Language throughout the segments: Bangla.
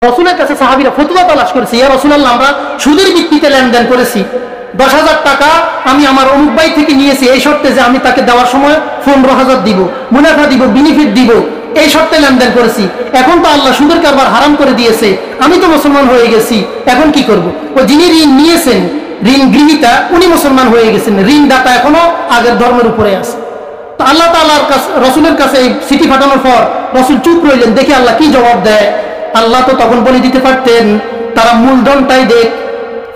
রাসূলের কাছে সাহাবীরা ফতোয়া তালাশ করেছে, ইয়া রাসূলুল্লাহ আমরা সুদের ভিত্তিতে লেনদেন করেছি, 10,000 টাকা আমি আমার অমুক ভাই থেকে নিয়েছি এই শর্তে যে আমি তাকে দেওয়ার সময় 15,000 দিব, মুনাফা দিব, বেনিফিট দিব, এই শর্তে লেনদেন করেছি। এখন তো আল্লাহ সুদের কারবার হারাম করে দিয়েছে, আমি তো মুসলমান হয়ে গেছি, এখন কি করব? ও যিনি ঋণ নিয়েছেন, ঋণ গৃহীতা, উনি মুসলমান হয়ে গেছেন, ঋণদাতা এখনো আগের ধর্মের উপরে আছে। তো আল্লাহ তাআলার কাছে রাসূলের কাছে এই চিঠি পাঠানোর পর রাসূল চুপ রইলেন, দেখি আল্লাহ কি জবাব দেয়। আল্লাহ তো তখন বলে দিতে পারতেন তারা মূলধনটাই দেখ,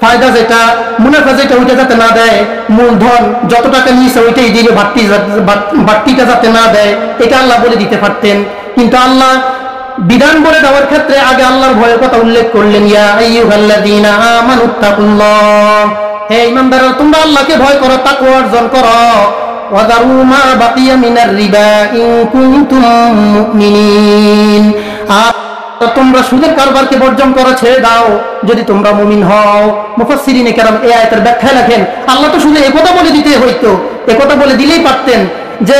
ফায়দা যেটা, মুনাফা যেটা, ওইটা যাতে না দেয়, মূলধন যত টাকা নিয়েছে ওইটাই দিবে, বাড়তিটা যাতে না দেয়, এটা আল্লাহ বলে দিতে পারতেন। কিন্তু আল্লাহ বিধান বলে দেওয়ার ক্ষেত্রে আগে আল্লাহর ভয়ের কথা উল্লেখ করলেন, ইয়া আইয়ুহাল্লাযীনা আমানুত্তাকুল্লাহ, হে ঈমানদাররা তোমরা আল্লাহকে ভয় করো, তাকওয়া অর্জন করো, ওয়াযারু মা বাকিয়া মিনার রিবা ইন কুনতুম মুমিনিন, তোমরা সুদের কারবারকে বর্জন করো, ছেড়ে দাও যদি তোমরা মুমিন হও। মুফাসসিরিনে কেরাম এই আয়াতের ব্যাখ্যায় লেখেন, আল্লাহ তো শুধু একথা বলে দিতে হইতো, একথা বলে দিলেই পারতেন যে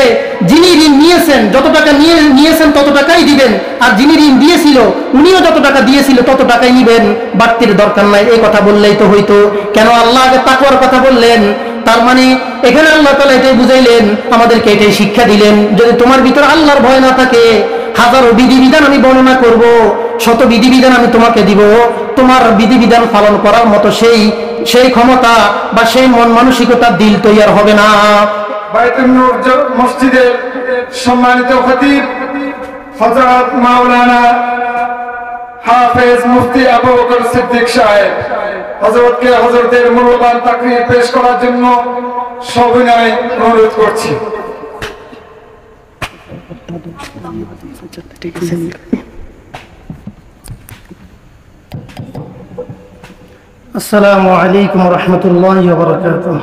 যিনি ঋণ নিয়েছেন যত টাকা নিয়েছেন তত টাকাই দিবেন, আর যিনি ঋণ দিয়েছিল উনিও যত টাকা দিয়েছিল তত টাকাই নিবেন, বাড়তির দরকার নাই, এই কথা বললেই তো হইতো। কেন আল্লাহ আগে তাকওয়ার কথা বললেন? তার মানে এখানে আল্লাহ তাআলা এটাই বুঝাইলেন, আমাদেরকে এটাই শিক্ষা দিলেন, যদি তোমার ভিতরে আল্লাহর ভয় না থাকে, হাজারো বিধিবিধান আমি বর্ণনা করব, শত বিধিবিধান আমি তোমাকে দিব, তোমার বিধিবিধান পালন করার মতো সেই ক্ষমতা বা সেই মন মানসিকতা দিল তৈয়ার হবে না। বাইতুন নূর মসজিদের সম্মানিত খতিব হযরত মাওলানা হাফেজ মুফতি আবু বকর সিদ্দিক সাহেব হযরতকে হযরতের মূল্যবান তাকরীর পেশ করার জন্য সবিনয় অনুরোধ করছি। আসসালামু আলাইকুম ওয়া রাহমাতুল্লাহি ওয়া বারাকাতুহু।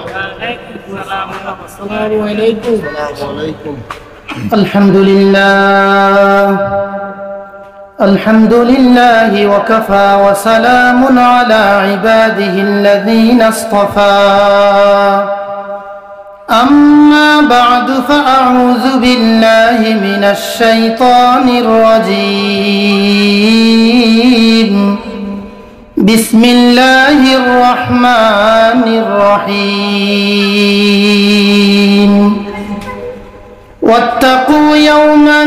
আলহামদুলিল্লাহি ওয়া কাফা ওয়া সালামুন আলা ইবাদিহিল্লাযীনা ইসতাফা। أما بعد فأعوذ بالله من الشيطان الرجيم. بسم الله الرحمن الرحيم. واتقوا يوما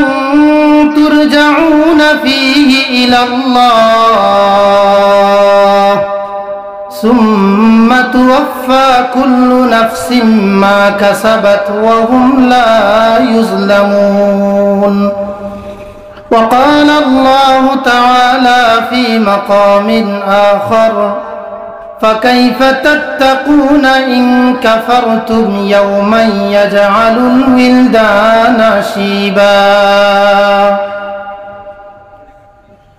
ترجعون فيه إلى الله ثم توفى كل نفس ما كسبت وهم لا يظلمون. وقال الله تعالى في مقام آخر فكيف تتقون إن كفرتم يوما يجعل الولدان شيبا.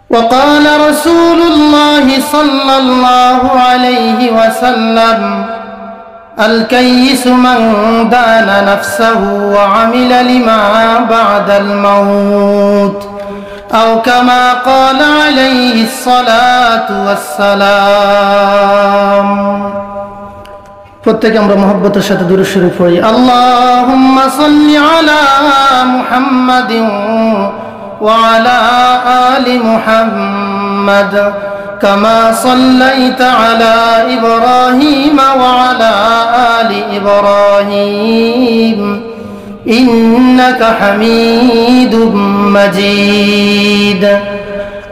وقال رسول الله صلى الله عليه وسلم الكيس من دان نفسه وعمل لما بعد الموت أو كما قال عليه الصلاة والسلام. প্রত্যেকে আমরা মহব্বতের সাথে দুরূদ শরীফ পড়ি। আল্লাহুম্মা সাল্লি আলা মুহাম্মাদিন ওয়া আলা আলি মুহাম্মাদ কামা সাল্লাইতা আলা ইব্রাহিম ওয়া আলা আলি ইব্রাহিম ইন্নাকা হামিদুম মাজিদ.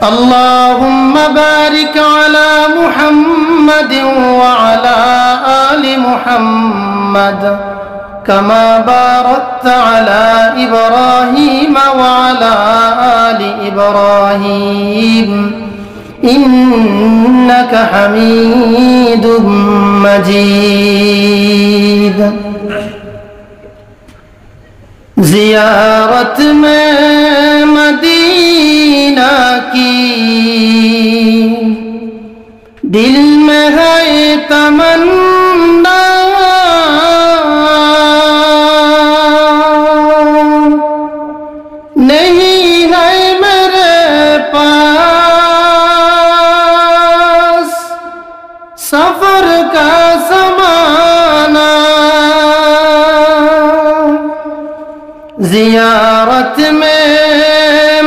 আল্লাহুম্মা বারিক আলা মুহাম্মাদিন ওয়া আলা আলি মুহাম্মাদ কামা বারাকতা আলা ইব্রাহিম ওয়া আলা আলি ইব্রাহিম ইন্নাকা হামিদুম মাজিদ. ज़ियारत में मदीना की दिल में है तमन्ना, नहीं है मेरे पास सफर का ज़माना. ज़ियारत में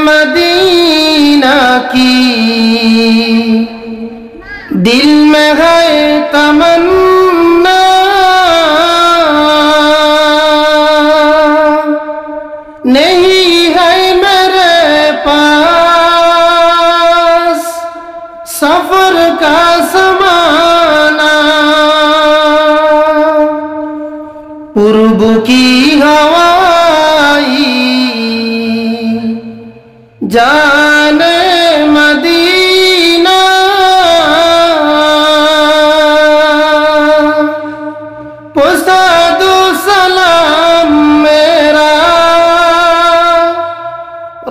मदीना की दिल में है तमन्ना नहीं है मेरे पास सफर का समाना पूर्व की हवाई जाने मदीना पोसा दो सलाम मेरा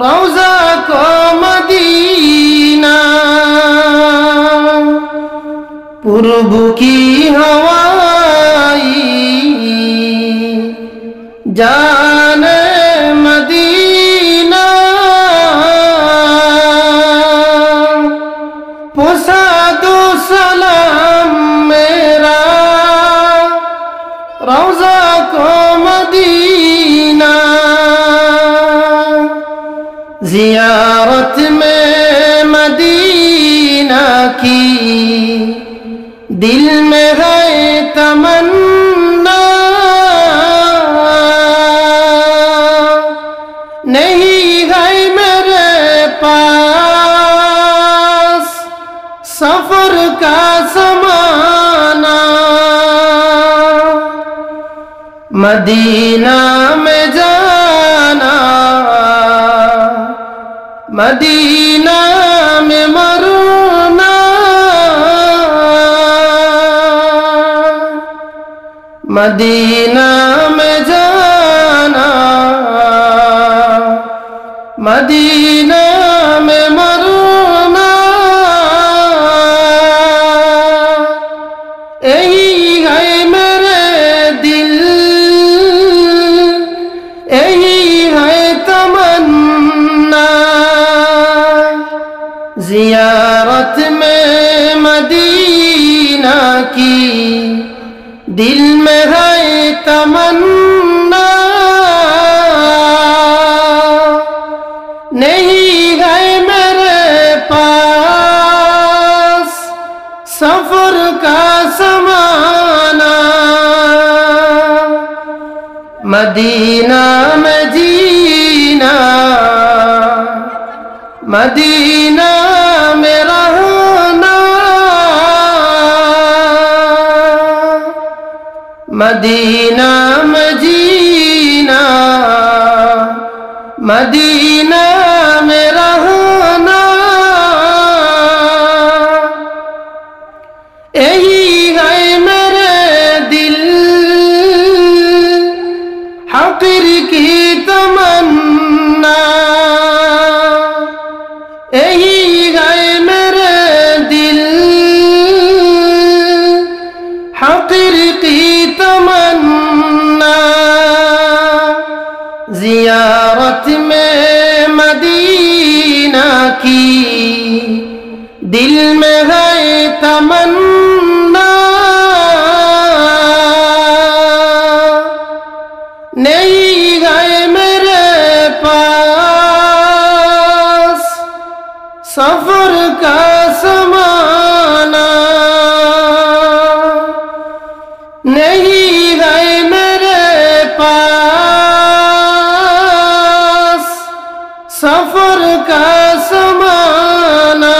रौजा को मदीना पूर्व की हवाई जाने मदीना पोसा दो सलाम मेरा रौजा को मदीना जियारत में मदीना की दिल में है तमन्ना नहीं है मेरे पास सफर का समाना मदीना में जाना मदीना में मरना मदीना में जाना मदीना में मरना यही है मेरे दिल यही है तमन्ना जियारत में मदीना की दिल में है तमन्ना नहीं है मेरे पास सफर का समाना मदीना में जीना मदीना में रहना मदीना में जीना मदीना में रहना यही है मेरे दिल हक़ीर की तमन्ना यही है मेरे दिल हक़ीर की तमन्ना जियारत में मदीना की दिल में है तमन्ना नहीं है मेरे पास सफर का समाना नहीं है मेरे पास सफर का समाना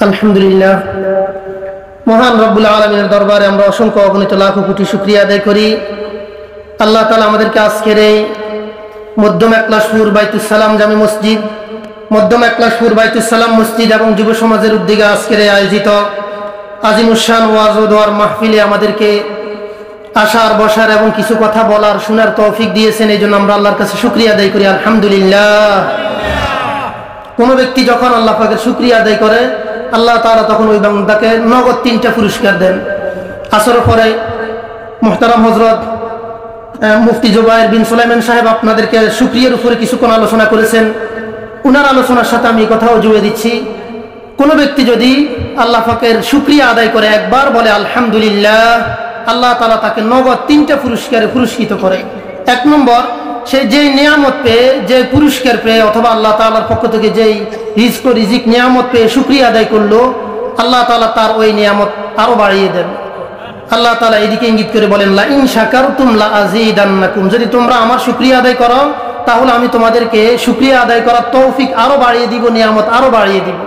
আলহামদুলিল্লাহ মহান রব্বুল আলামিনের দরবারে আমরা অসংখ্য অগণিত লাখো কোটি শুকরিয়া আদায় করি আল্লাহ তাআলা আমাদেরকে আজকের এই মধ্যম একলাশপুর বাইতুস সালাম জামে মসজিদ মধ্যম একলাশপুর বাইতুস সালাম মসজিদ এবং যুব সমাজের উদ্যোগে আজকের এই আয়োজিত আজিমুশান ওয়াজ ও দোয়ার মাহফিলে আমাদেরকে আসার বসার এবং কিছু কথা বলার শোনার তৌফিক দিয়েছেন এই জন্য আমরা আল্লাহর কাছে শুকরিয়া আদায় করি আলহামদুলিল্লাহ কোনো ব্যক্তি যখন আল্লাহ পাকের শুকরিয়া আদায় করে আল্লাহ তাআলা তখন ওই বান্দাকে নগদ 3টা পুরস্কার দেন আসরের পরে মুহতারাম হযরত মুফতি জুবায়ের বিন সুলাইমান সাহেব আপনাদেরকে শুকরিয়ার উপরে কিছুক্ষণ আলোচনা করেছেন উনার আলোচনার সাথে আমি কথাও জুড়ে দিচ্ছি কোনো ব্যক্তি যদি আল্লাহ পাকের শুকরিয়া আদায় করে একবার বলে আলহামদুলিল্লাহ আল্লাহ তাআলা তাকে নগদ 3টা পুরস্কারে পুরস্কৃত করে এক নম্বর সে যেই নিয়ামত পেয়ে, যে পুরস্কার পেয়ে, অথবা আল্লাহ তাআলার পক্ষ থেকে যেই রিজিক নিয়ামত পেয়ে শুকরিয়া আদায় করলো, আল্লাহ তাআলা তার ওই নিয়ামত আরো বাড়িয়ে দেন। আল্লাহ তাআলা এদিকে ইঙ্গিত করে বলেন, লা ইন শাকারতুম লা আযীদান্নাকুম, যদি তোমরা আমার শুকরিয়া আদায় করো তাহলে আমি তোমাদেরকে শুকরিয়া আদায় করার তৌফিক আরো বাড়িয়ে দিব, নিয়ামত আরো বাড়িয়ে দিব।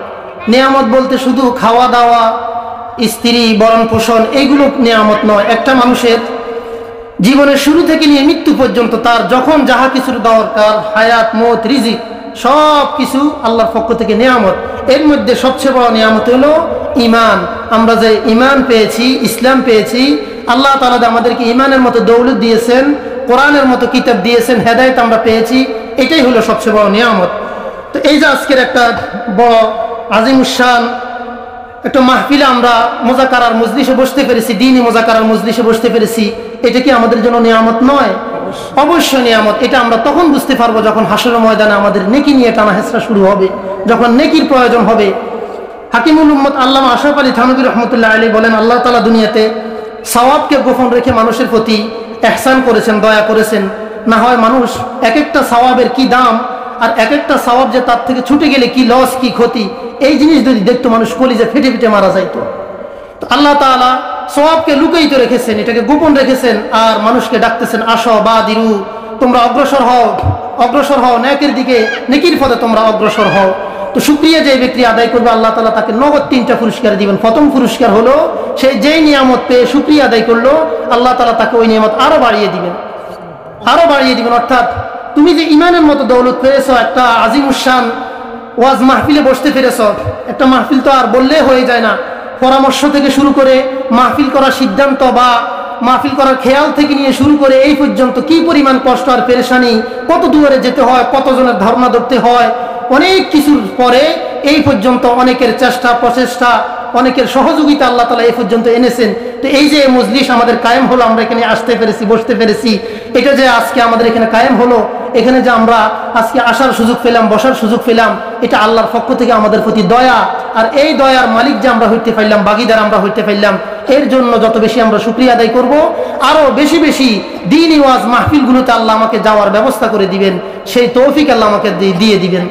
নিয়ামত বলতে শুধু খাওয়া দাওয়া, স্ত্রী, ভরণ পোষণ এইগুলো নিয়ামত নয়। একটা মানুষের জীবনের শুরু থেকে নিয়ে মৃত্যু পর্যন্ত তার যখন যাহা কিছুর দরকার, হায়াত, মত, রিজিক, সব কিছু আল্লাহর পক্ষ থেকে নিয়ামত। এর মধ্যে সবচেয়ে বড় নিয়ামত হলো ঈমান। আমরা যে ঈমান পেয়েছি, ইসলাম পেয়েছি, আল্লাহ তাআলা আমাদেরকে ঈমানের মতো দৌলত দিয়েছেন, কোরআনের মতো কিতাব দিয়েছেন, হেদায়েত আমরা পেয়েছি, এটাই হলো সবচেয়ে বড় নিয়ামত। তো এই যে আজকের একটা বড় আজিমুশান একটা মাহফিলে আমরা মুযাকারার মজলিসে বসতে পেরেছি, দ্বীনি মুযাকারার মজলিসে বসতে পেরেছি, এটা কি আমাদের জন্য নিয়ামত নয়? অবশ্যই নিয়ামত। এটা আমরা তখন বুঝতে পারবো যখন হাসরের ময়দানে আমাদের নেকি নিয়ে টানা হেঁচড়া শুরু হবে, যখন নেকির প্রয়োজন হবে। হাকিমুল উম্মত আল্লামা আশরাফ আলী থানভী রহমতুল্লাহ আলাইহি বলেন, আল্লাহ তাআলা দুনিয়াতে সওয়াবকে গোপন রেখে মানুষের প্রতি ইহসান করেছেন, দয়া করেছেন। না হয় মানুষ এক একটা সওয়াবের কি দাম, আর এক একটা সওয়াব যে তার থেকে ছুটে গেলে কি লস, কি ক্ষতি, এই জিনিস যদি দেখতো মানুষ কলিজা ফেটে ফেটে মারা যাইতো। তো আল্লাহ তাআলা সওয়াবকে লুকায়িত রেখেছেন, এটাকে গোপন রেখেছেন, আর মানুষকে ডাকতেছেন, আসো বাদিরু, তোমরা অগ্রসর হও, অগ্রসর হও নেকের দিকে, নেকির পথে তোমরা অগ্রসর হও। তো শুকরিয়া যে ব্যক্তি আদায় করবে আল্লাহ তাআলা তাকে নগদ 3টা পুরস্কার দিবেন। প্রথম পুরস্কার হলো সে যেই নিয়ামত পেয়ে শুকরিয়া আদায় করলো, আল্লাহ তাআলা তাকে ওই নিয়ামত আরো বাড়িয়ে দিবেন, আরো বাড়িয়ে দিবেন। অর্থাৎ তুমি যে ঈমানের মতো দৌলত পেয়েছো, একটা আজিমুশান ওয়াজ মাহফিলে বসতে পেরেছো। একটা মাহফিল তো আর বললে হয়ে যায় না, পরামর্শ থেকে শুরু করে মাহফিল করার সিদ্ধান্ত বা মাহফিল করার খেয়াল থেকে নিয়ে শুরু করে এই পর্যন্ত কি পরিমাণ কষ্ট আর পেরেশানি, কত দূরে যেতে হয়, কতজনের ধারণা ধরতে হয়, অনেক কিছুর পরে এই পর্যন্ত অনেকের চেষ্টা প্রচেষ্টা, অনেকের সহযোগিতা আল্লাহ তাআলা এই পর্যন্ত এনেছেন। তো এই যে মজলিস আমাদের কায়েম হলো, আমরা এখানে আসতে পেরেছি, বসতে পেরেছি, এটা যে আজকে আমাদের এখানে কায়েম হলো, এখানে যে আমরা আজকে আসার সুযোগ পেলাম, বসার সুযোগ পেলাম, এটা আল্লাহর পক্ষ থেকে আমাদের প্রতি দয়া। আর এই দয়ার মালিক যে আমরা হইতে পারলাম, ভাগীদার আমরা হইতে পারলাম, এর জন্য যত বেশি আমরা শুকরিয়া আদায় করব, আরো বেশি বেশি দ্বীনি ওয়াজ মাহফিলগুলোতে আল্লাহ আমাকে যাওয়ার ব্যবস্থা করে দিবেন, সেই তৌফিক আল্লাহ আমাকে দিয়ে দিবেন।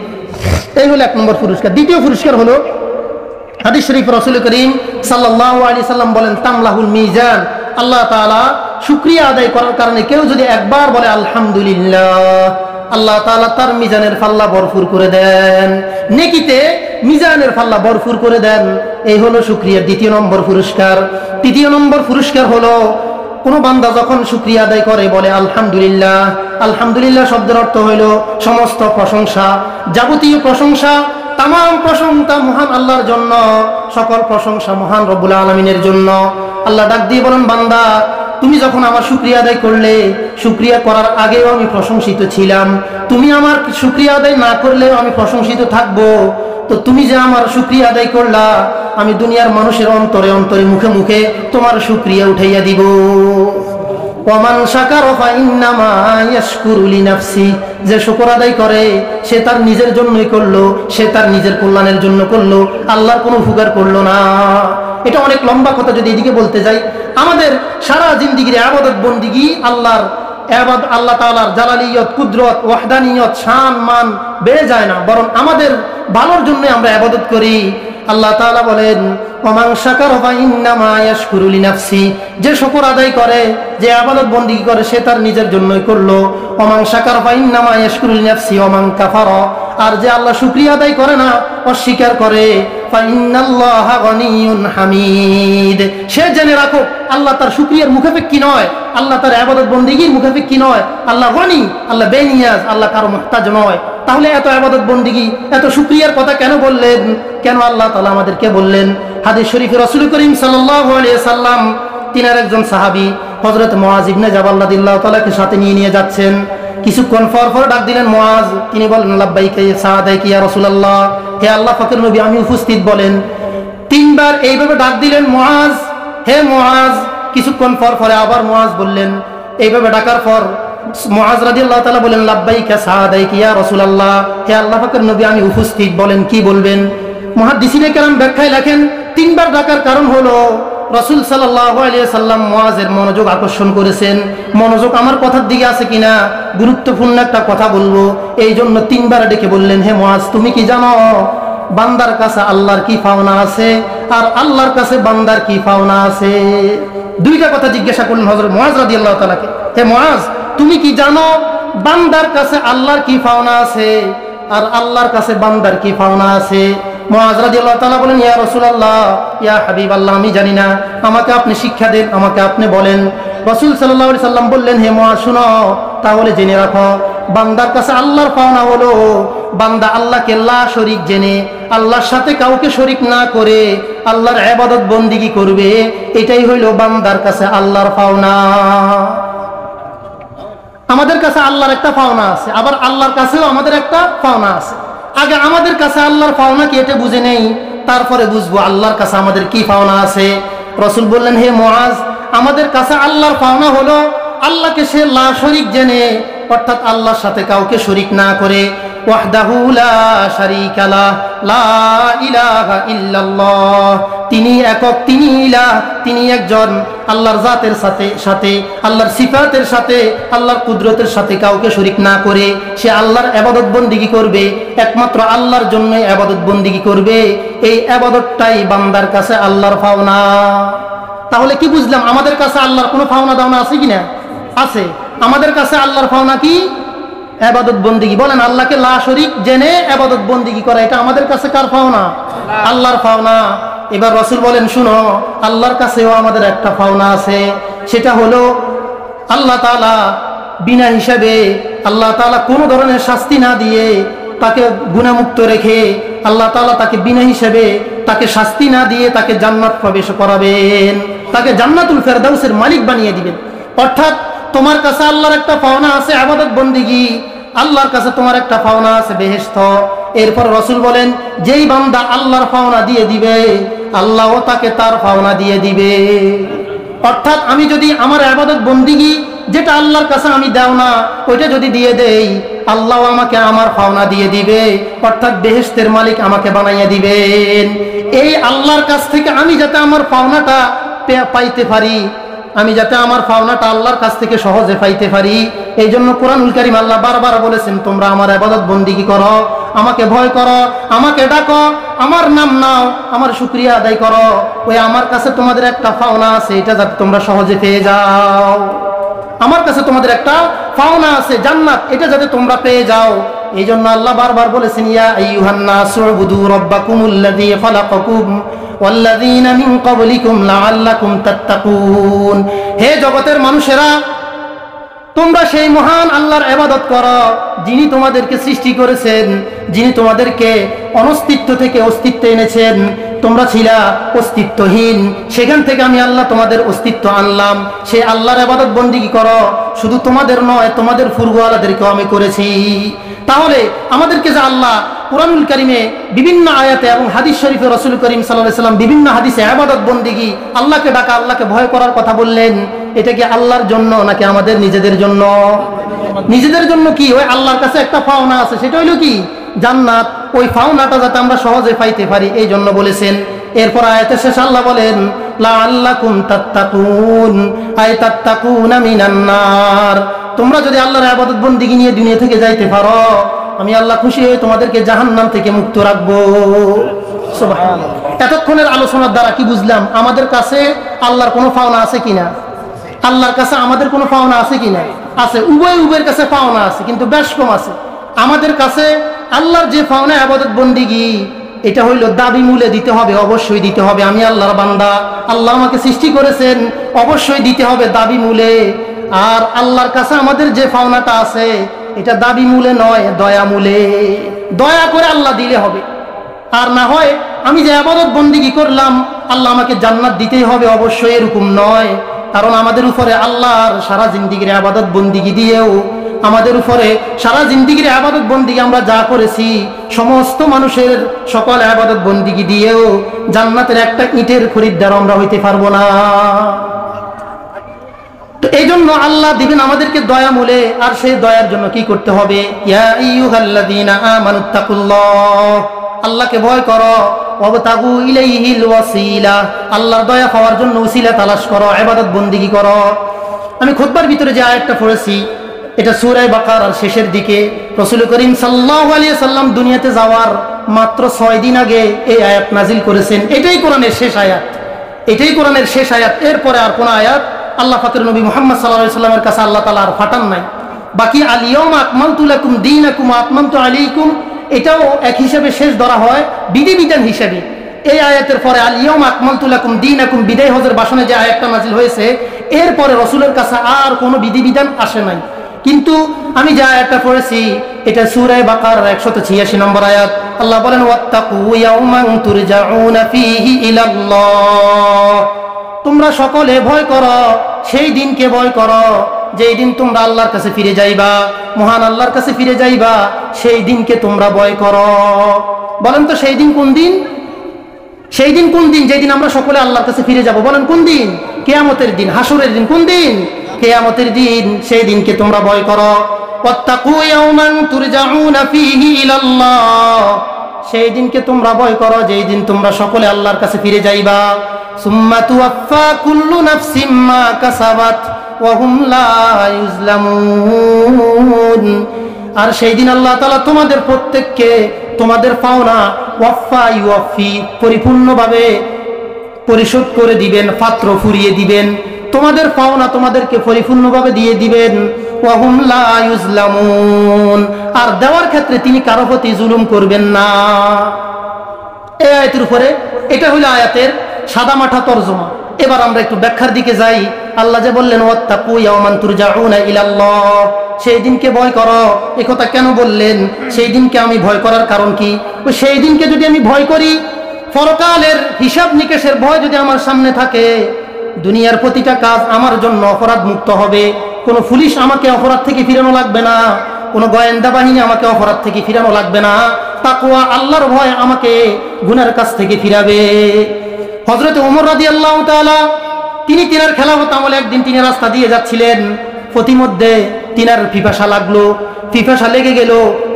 এই হলো 1 নম্বর পুরস্কার। দ্বিতীয় পুরস্কার হলো হাদিস শরীফ, রাসূল করিম সাল্লাল্লাহু আলাইহি সাল্লাম বলেন, তামলাহুল মিজান, আল্লাহ তাআলা শুকরিয়া আদায় করার কারণে কেউ যদি একবার বলে আলহামদুলিল্লাহ, আল্লাহ তাআলা তার মিজানের পাল্লা ভরপুর করে দেন, নেকিতে মিজানের পাল্লা ভরপুর করে দেন। এই হলো শুকরিয়ার 2 নম্বর পুরস্কার। 3 নম্বর পুরস্কার হলো কোন বান্দা যখন শুকরিয়া আদায় করে, বলে আলহামদুলিল্লাহ। আলহামদুলিল্লাহ শব্দের অর্থ হইল সমস্ত প্রশংসা, যাবতীয় প্রশংসা, তাম প্রশংসা মহান আল্লাহর জন্য, সকল প্রশংসা মহান রব্বুল আলামিনের জন্য। আল্লাহ ডাক দিয়ে বলেন, বান্দা তুমি যখন আমার শুকরিয়া আদায় করলে, শুকরিয়া করার আগেও আমি প্রশংসিত ছিলাম, তুমি আমার শুকরিয়া আদায় না করলেও আমি প্রশংসিত থাকবো। তো তুমি যে আমার শুকরিয়া আদায় করলা, আমি দুনিয়ার মানুষের অন্তরে অন্তরে মুখে মুখে তোমার শুকরিয়া উঠাইয়া দিব। ওয়ামান শাকারা ফাইন্নামা ইয়াশকুরু লিনাফসি, যে শুকর আদায় করে সে তার নিজের জন্যই করলো, সে তার নিজের কল্যাণের জন্য করলো, আল্লাহর কোনো উপকার করলো না। এটা অনেক লম্বা কথা, যদি এদিকে বলতে যাই, আমাদের সারা জিন্দেগির ইবাদত বন্দেগী আল্লাহর আল্লাহ তাআলার জালালিয়ত, কুদরত, ওয়াহদানিয়ত, শান মান বেড়ে যায় না, বরং আমাদের ভালোর জন্য আমরা ইবাদত করি। আল্লাহ তাআলা বলেন, ওমান শাকারা ফাইন্নামা ইয়াশকুরু লিনাফসি, যে শুকর আদায় করে, যে ইবাদত বন্দেগী করে, সে তার নিজের জন্যই করলো। ওমান শাকারা ফাইন্নামা ইয়াশকুরু লিনাফসি ওমান কাফারা, আর যে আল্লাহ শুকরিয়া আদায় করে না, অস্বীকার করে, ফাইন্নাল্লাহা গনিয়্যুন হামিদ, সে জেনে রাখো আল্লাহ তার শুকরিয়ার মুখাপেক্ষী নয়, আল্লাহ তার ইবাদত বন্দেগীর মুখাপেক্ষী নয়। আল্লাহ গনি, আল্লাহ বেনিয়াজ, আল্লাহ কারো মুহতাজ নয়। তাহলে এত ইবাদত বন্দেগী, এত শুকরিয়ার কথা কেন বললেন? কেন আল্লাহ তাআলা আমাদেরকে বললেন? হাদিস শরীফে রাসূল করিম সাল্লাল্লাহু আলাইহি সাল্লাম, তিনার একজন সাহাবী হযরত মুআজ ইবনে জাবাল রাদিয়াল্লাহু তাআলাকে সাথে নিয়ে যাচ্ছেন। কিছুক্ষণ পর ডাক দিলেন মুআজ, তিনি বলেন, লাব্বাইকা ইয়া সাদাইকা ইয়া রাসূলুল্লাহ, হে আল্লাহ পাকের নবী আমি উপস্থিত বলেন। 3 বার এইভাবে ডাক দিলেন, মুআজ, হে মুআজ। কিছুক্ষণ পরে আবার মুআজ বললেন। এইভাবে ডাকার পর মুআজ রাদিয়াল্লাহু তাআলা বলেন, লাব্বাইকা সাদাইকা ইয়া রাসূলুল্লাহ, হে আল্লাহ পাকের নবী আমি উপস্থিত, বলেন কি বলবেন? মুহাদ্দিসিনে কেরাম ব্যাখ্যায় লেখেন, 3 বার ডাকার কারণ হলো রাসূল সাল্লাল্লাহু আলাইহি সাল্লাম মুআজের মনোযোগ আকর্ষণ করেছেন। মনোযোগ আমার কথার দিকে আছে কিনা, গুরুত্বপূর্ণ একটা কথা বলবো, এই জন্য 3 বার ডেকে বললেন, হে মুআজ তুমি কি জানো বান্দার কাছে আল্লাহর কি পাওনা আছে আর আল্লাহর কাছে বান্দার কি পাওনা আছে? 2টা কথা জিজ্ঞাসা করলেন হযরত মুআজ রাদিয়াল্লাহু তাআলাকে, হে মুআজ তুমি কি জানো বান্দার কাছে আল্লাহর কি পাওনা আছে আর আল্লাহর কাছে বান্দার কি পাওনা আছে? মুআজ রাদিয়াল্লাহু তাআলা বলেন, ইয়া রাসূলুল্লাহ, ইয়া হাবিবাল্লাহ, আমি জানি না, আমাকে আপনি শিক্ষা দেন, আমাকে আপনি বলেন। রাসূল সাল্লাল্লাহু আলাইহি সাল্লাম বললেন, হে মুআজ শুনো, তাহলে জেনে রাখো বান্দার কাছে আল্লাহর পাওনা হলো বান্দা আল্লাহকে লা শরীক জেনে আল্লাহর সাথে কাউকে শরীক না করে আল্লাহর ইবাদত বন্দেগী করবে, এটাই হইল বান্দার কাছে আল্লাহর পাওনা। আমাদের কাছে আল্লাহর একটা পাওনা আছে, আবার আল্লাহর কাছেও আমাদের একটা পাওনা আছে। আগে আমাদের কাছে আল্লাহর পাওনা কি এটা বুঝে নেই, তারপরে বুঝবো আল্লাহর কাছে আমাদের কি পাওনা আছে। রাসূল বললেন, হে মুআজ আমাদের কাছে আল্লাহর পাওনা হলো আল্লাহকে সে লা শরীক জেনে, অর্থাৎ আল্লাহর সাথে কাউকে শরীক না করে, ওয়াহদাহু লা শারীকা লাহ, লা ইলাহা ইল্লাল্লাহ, তিনি একক, তিনি ইলাহ, তিনি একজন। আল্লাহর জাতের সাথে আল্লাহর সিফাতের সাথে আল্লাহর কুদরতের সাথে কাউকে শরীক না করে সে আল্লাহর ইবাদত বন্দেগী করবে, একমাত্র আল্লাহর জন্য ইবাদত বন্দেগী করবে, এই ইবাদতটাই বান্দার কাছে আল্লাহর পাওনা। তাহলে কি বুঝলাম, আমাদের কাছে আল্লাহর কোনো পাওনা দাওনা আছে কিনা? আছে। আমাদের কাছে আল্লাহর পাওনা কি? ইবাদত বন্দেগী। বলেন, আল্লাহকে লা শরীক জেনে ইবাদত বন্দেগী করা, এটা আমাদের কাছে কার পাওনা? আল্লাহর পাওনা। এবার রাসূল বলেন, শুনো, আল্লাহর কাছেও আমাদের একটা পাওনা আছে, সেটা হলো আল্লাহ তাআলা বিনা হিসাবে, আল্লাহ তাআলা কোনো ধরনের শাস্তি না দিয়ে তাকে গুনাহমুক্ত রেখে আল্লাহ তাআলা তাকে বিনা হিসাবে, তাকে শাস্তি না দিয়ে তাকে জান্নাত প্রবেশ করাবেন, তাকে জান্নাতুল ফেরদাউসের মালিক বানিয়ে দিবেন। অর্থাৎ তোমার কাছে আল্লাহর একটা পাওনা আছে ইবাদত বন্দেগী, আল্লাহর কাছে তোমার একটা পাওনা আছে বেহেশত। এরপর রাসূল বলেন, যেই বান্দা আল্লাহর পাওনা দিয়ে দিবে আল্লাহও তাকে তার পাওনা দিয়ে দিবে। অর্থাৎ আমি যদি আমার ইবাদত বন্দেগী যেটা আল্লাহর কাছে আমি দাও না, ওইটা যদি দিয়ে দেই আল্লাহ আমাকে আমার পাওনা দিয়ে দিবে, অর্থাৎ বেহেশতের মালিক আমাকে বানাইয়া দিবেন। এই আল্লাহর কাছ থেকে আমি যাতে আমার পাওনাটা পাইতে পারি, আমি যাতে আমার পাওনাটা আল্লাহর কাছ থেকে সহজে পাইতে পারি, এই জন্য কোরআনুল কারীম আল্লাহ বারবার বলেছেন, তোমরা আমার ইবাদত বন্দেগী করো, আমাকে ভয় করো, আমাকে ডাকো, আমার নাম নাও, আমার শুকরিয়া আদায় করো, ওই আমার কাছে তোমাদের একটা পাওনা আছে, এটা যাতে তোমরা সহজে পেয়ে যাও। আমার কাছে তোমাদের একটা পাওনা আছে জান্নাত, এটা যাতে তোমরা পেয়ে যাও। এই জন্য আল্লাহ বারবার বলেছেন, ইয়া আইয়ুহান নাসু উবুদু রাব্বাকুমুল্লাযী খালাকাকুম ওয়াল্লাযীনা মিন ক্বাবলিকুম লাআল্লাকুম তাত্তাকুন, হে জগতের মানুষেরা, তোমরা সেই মহান আল্লাহর ইবাদত করো যিনি তোমাদেরকে সৃষ্টি করেছেন, যিনি তোমাদেরকে অনস্তিত্ব থেকে অস্তিত্বে এনেছেন। তোমরা ছিলা অস্তিত্বহীন, সেখান থেকে আমি আল্লাহ তোমাদের অস্তিত্ব আনলাম। সেই আল্লাহর ইবাদত বন্দেগী করো, শুধু তোমাদের নয়, তোমাদের পূর্বওয়ালাদেরকেও আমি করেছি। তাহলে আমাদেরকে যে আল্লাহ কুরআনুল কারীমে বিভিন্ন আয়াতে এবং হাদিস শরীফে রাসূল করিম সাল্লাল্লাহু আলাইহি ওয়াসাল্লাম বিভিন্ন হাদিসে ইবাদত বন্দেগী, আল্লাহকে ডাকা, আল্লাহকে ভয় করার কথা বললেন, এটা কি আল্লাহর জন্য নাকি আমাদের নিজেদের জন্য? নিজেদের জন্য। কি ওই আল্লাহর কাছে একটা পাওনা আছে, সেটা হইল কি? জান্নাত। ওই পাওনাটা যাতে আমরা সহজে পাইতে পারি এই জন্য বলেছেন। এরপর আয়াতের শেষে আল্লাহ বলেন, লাআল্লাকুম তাত্তাকুন, আই তাত্তাকুনা মিনান নার, তোমরা যদি আল্লাহর ইবাদত বন্দেগী নিয়ে দুনিয়া থেকে যাইতে পারো, আমি আল্লাহ খুশি হয়ে তোমাদেরকে জাহান্নাম থেকে মুক্ত রাখবো। সুবহানাল্লাহ। এতক্ষণের আলোচনার দ্বারা কি বুঝলাম? আমাদের কাছে আল্লাহর কোনো পাওনা আছে কিনা? আল্লাহর কাছে আমাদের কোনো পাওনা আছে কিনা? আছে। উভয়ের কাছে পাওনা আছে, কিন্তু বেশ কম আছে। আমাদের কাছে আল্লাহর যে পাওনা ইবাদত বন্দেগী, এটা হইল দাবি মূলে দিতে হবে, অবশ্যই দিতে হবে। আমি আল্লাহর বান্দা, আল্লাহ আমাকে সৃষ্টি করেছেন, অবশ্যই দিতে হবে দাবি মূলে। আর আল্লাহর কাছে আমাদের যে পাওনাটা আছে, এটা দাবি মূলে নয়, দয়া মূলে। দয়া করে আল্লাহ দিলে হবে। আর না হয় আমি যে ইবাদত বন্দেগী করলাম আল্লাহ আমাকে জান্নাত দিতেই হবে, অবশ্যই এরকম নয়। কারণ আমাদের উপরে আল্লাহর সারা জিন্দেগীর ইবাদত বন্দেগী দিয়েও, আমাদের উপরে সারা জিন্দেগীর ইবাদত বন্দেগী আমরা যা করেছি, সমস্ত মানুষের সকল ইবাদত বন্দেগী দিয়েও জান্নাতের একটা ইটের খরিদ্দার আমরা হইতে পারবো না। তো এই জন্য আল্লাহ দিবেন আমাদেরকে দয়া মূলে, আর সেই দয়ার জন্য কি করতে হবে? ইয়া আইয়ুহাল্লাযীনা আমানুত্তাকুল্লাহ, আল্লাহকে ভয় করো। ওয়াবতাগু ইলাইহিল ওয়াসিলা, আল্লাহর দয়া পাওয়ার জন্য ওসিলা তালাশ করো, ইবাদত বন্দেগী করো। আমি খুতবার ভিতরে যে আয়াতটা পড়েছি এটা সূরা বাকারার শেষের দিকে। রাসূল করিম সাল্লাল্লাহু আলাইহি সাল্লাম দুনিয়াতে যাওয়ার মাত্র 6 দিন আগে এই আয়াত নাজিল করেছেন। এটাই কোরআনের শেষ আয়াত, এটাই কোরআনের শেষ আয়াত। এরপরে আর কোন আয়াত আল্লাহ পাকের নবী মুহাম্মদ সাল্লাল্লাহু আলাইহি সাল্লামের কাছে আল্লাহ তাআলা আর ফাটান নাই। বাকি আল ইয়াউমা আকমালতু লাকুম দীনাকুম ওয়া আতমামতু আলাইকুম, এটাও এক হিসাবে শেষ ধরা হয় বিধিবিধান হিসাবে। এই আয়াতের পরে আল ইয়াউমা আকমালতু লাকুম দীনাকুম বিদায় হজের ভাষণে যে আয়াতটা নাজিল হয়েছে, এরপরে রাসূলের কাছে আর কোনো বিধিবিধান আসে নাই। কিন্তু আমি যে আয়াতটা পড়েছি এটা সূরা বাকারার 186 নম্বর আয়াত। আল্লাহ বলেন ওয়াত্তাকু ইয়াউমান তুরজাউনা ফীহি ইলাল্লাহ, তোমরা সকলে ভয় করো, সেই দিনকে ভয় করো যেই দিন তোমরা আল্লাহর কাছে ফিরে যাইবা, মহান আল্লাহর কাছে ফিরে যাইবা, সেই দিনকে তোমরা ভয় করো। বলেন তো সেই দিন কোন দিন? সেই দিন কোন দিন? যেই দিন আমরা সকলে আল্লাহর কাছে ফিরে যাব। বলেন কোন দিন? কিয়ামতের দিন, হাসরের দিন। কোন দিন? কিয়ামতের দিন। সেই দিনকে তোমরা ভয় করো। ওয়াত্তাকু ইয়াউমান তুরজাউনা ফীহি ইলাল্লাহ, সেই দিনকে তোমরা ভয় করো যেই দিন তোমরা সকলে আল্লাহর কাছে ফিরে যাইবা। সুম্মা তুওয়াফফা কুল্লু নাফসিম মা কাসাবাত ওয়া হুম লা ইউজলামুন, আর সেই দিন আল্লাহ তাআলা তোমাদের প্রত্যেককে তোমাদের পাওনা ওয়াফা ইউফি পরিপূর্ণভাবে পরিশোধ করে দিবেন, পাত্র ফুরিয়ে দিবেন, তোমাদের পাওনা তোমাদেরকে পরিপূর্ণভাবে দিয়ে দিবেন। ওয়া হুম লা ইউজলামুন, আর দেওয়ার ক্ষেত্রে তিনি কারো প্রতি জুলুম করবেন না। এই আয়াতের উপরে এটা হলো আয়াতের সাদামাঠা তরজমা। এবার আমরা একটু ব্যাখ্যার দিকে যাই। আল্লাহ যে বললেন ওয়াত্তাকু ইয়াউমান তুরজাউনা ইলাল্লাহ, সেই দিনকে ভয় করো, এই কথা কেন বললেন? সেই দিনকে আমি ভয় করার কারণ কি? সেই দিনকে যদি আমি ভয় করি, পরকালের হিসাব নিকেশের ভয় যদি আমার সামনে থাকে, দুনিয়ার প্রতিটা কাজ আমার জন্য অপরাধ মুক্ত হবে। কোনো পুলিশ আমাকে অপরাধ থেকে ফিরানো লাগবে না, কোনো গোয়েন্দা বাহিনী আমাকে অপরাধ থেকে ফিরানো লাগবে না। তাকওয়া আল্লাহর ভয় আমাকে গুনাহের কাছ থেকে ফিরাবে। হযরত ওমর রাদিয়াল্লাহু তাআলা তিনি তিনার খেলাফত আমলে একদিন তিনি রাস্তা দিয়ে যাচ্ছিলেন, প্রতিমধ্যে তিনার পিপাসা লাগলো, পিপাসা লেগে গেল,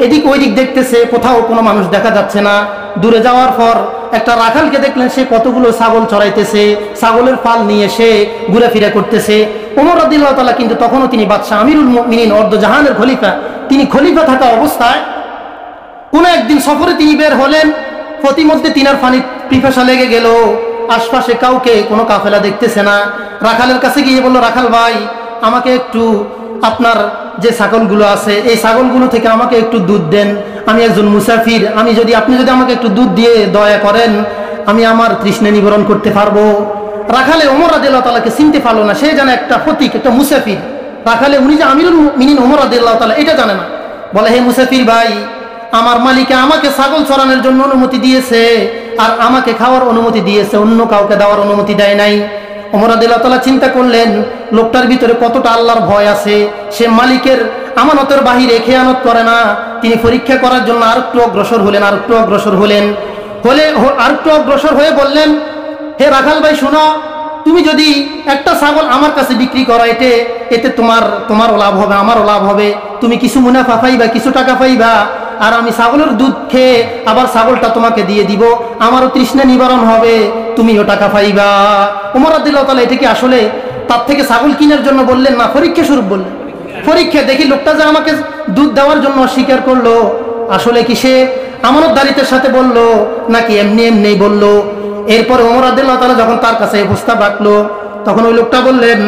এদিক ওইদিক দেখতেছে, কোথাও কোনো মানুষ দেখা যাচ্ছে না। দূরে যাওয়ার পর একটা রাখালকে দেখলেন, সে কতগুলো ছাগল চড়াইতেছে, ছাগলের পাল নিয়ে সে ঘুরাফেরা করতেছে। ওমর রাদিয়াল্লাহু তাআলা কিন্তু তখনও তিনি বাদশাহ, আমিরুল মুমিনিন, অর্ধজাহানের খলিফা, তিনি খলিফা থাকা অবস্থায় কোনো একদিন সফরে তিনি বের হলেন, প্রতিমধ্যে তিনার পিপাসা লেগে গেল, আশপাশে কাউকে কোনো কাফেলা দেখতেছে না। রাখালের কাছে গিয়ে বলল, রাখাল ভাই, আমাকে একটু আপনার যে ছাগলগুলো আছে এই ছাগলগুলো থেকে আমাকে একটু দুধ দেন, আমি একজন মুসাফির, আপনি যদি আমাকে একটু দুধ দিয়ে দয়া করেন, আমি আমার তৃষ্ণা নিবারণ করতে পারবো। রাখালে ওমর রাদিয়াল্লাহু তাআলাকে চিনতে পারলো না, সে জানে একটা ফতিক, একটা মুসাফির। রাখালে উনি যে আমিরুল মুমিনিন ওমর রাদিয়াল্লাহু তাআলা এটা জানে না। বলে, হে মুসাফির ভাই, আমার মালিকে আমাকে ছাগল চড়ানোর জন্য অনুমতি দিয়েছে, আর আমাকে খাওয়ার অনুমতি দিয়েছে, অন্য কাউকে দেওয়ার অনুমতি দেয় নাই। ওমর রাদিয়াল্লাহু তাআলা চিন্তা করলেন, লোকটার ভিতরে কতটা আল্লাহর ভয় আছে, সে মালিকের আমানতের বাহিরে খেয়ানত করে না। তিনি পরীক্ষা করার জন্য আরেকটু অগ্রসর হয়ে বললেন, হে রাখাল ভাই, শোনো, তুমি যদি একটা ছাগল আমার কাছে বিক্রি করো, এতে তোমারও লাভ হবে, আমারও লাভ হবে, তুমি কিছু মুনাফা পাইবা, কিছু টাকা পাইবা, আর আমি ছাগলের দুধ খেয়ে আবার ছাগলটা তোমাকে দিয়ে দিব, আমারও তৃষ্ণা নিবারণ হবে, তুমিও টাকা পাইবা। ওমর রাদিয়াল্লাহু তাআলা এটা কি আসলে তার থেকে ছাগল কেনার জন্য বললেন না পরীক্ষা স্বরূপ বললেন? পরীক্ষা দেখি লোকটা যে আমাকে দুধ দেওয়ার জন্য অস্বীকার করলো, আসলে কি সে আমানতদারিত্বের সাথে বললো নাকি এমনি বললো? এরপরে ওমর রাদিয়াল্লাহু তাআলা যখন তার কাছে প্রস্তাব রাখলো, তখন ওই লোকটা বললেন,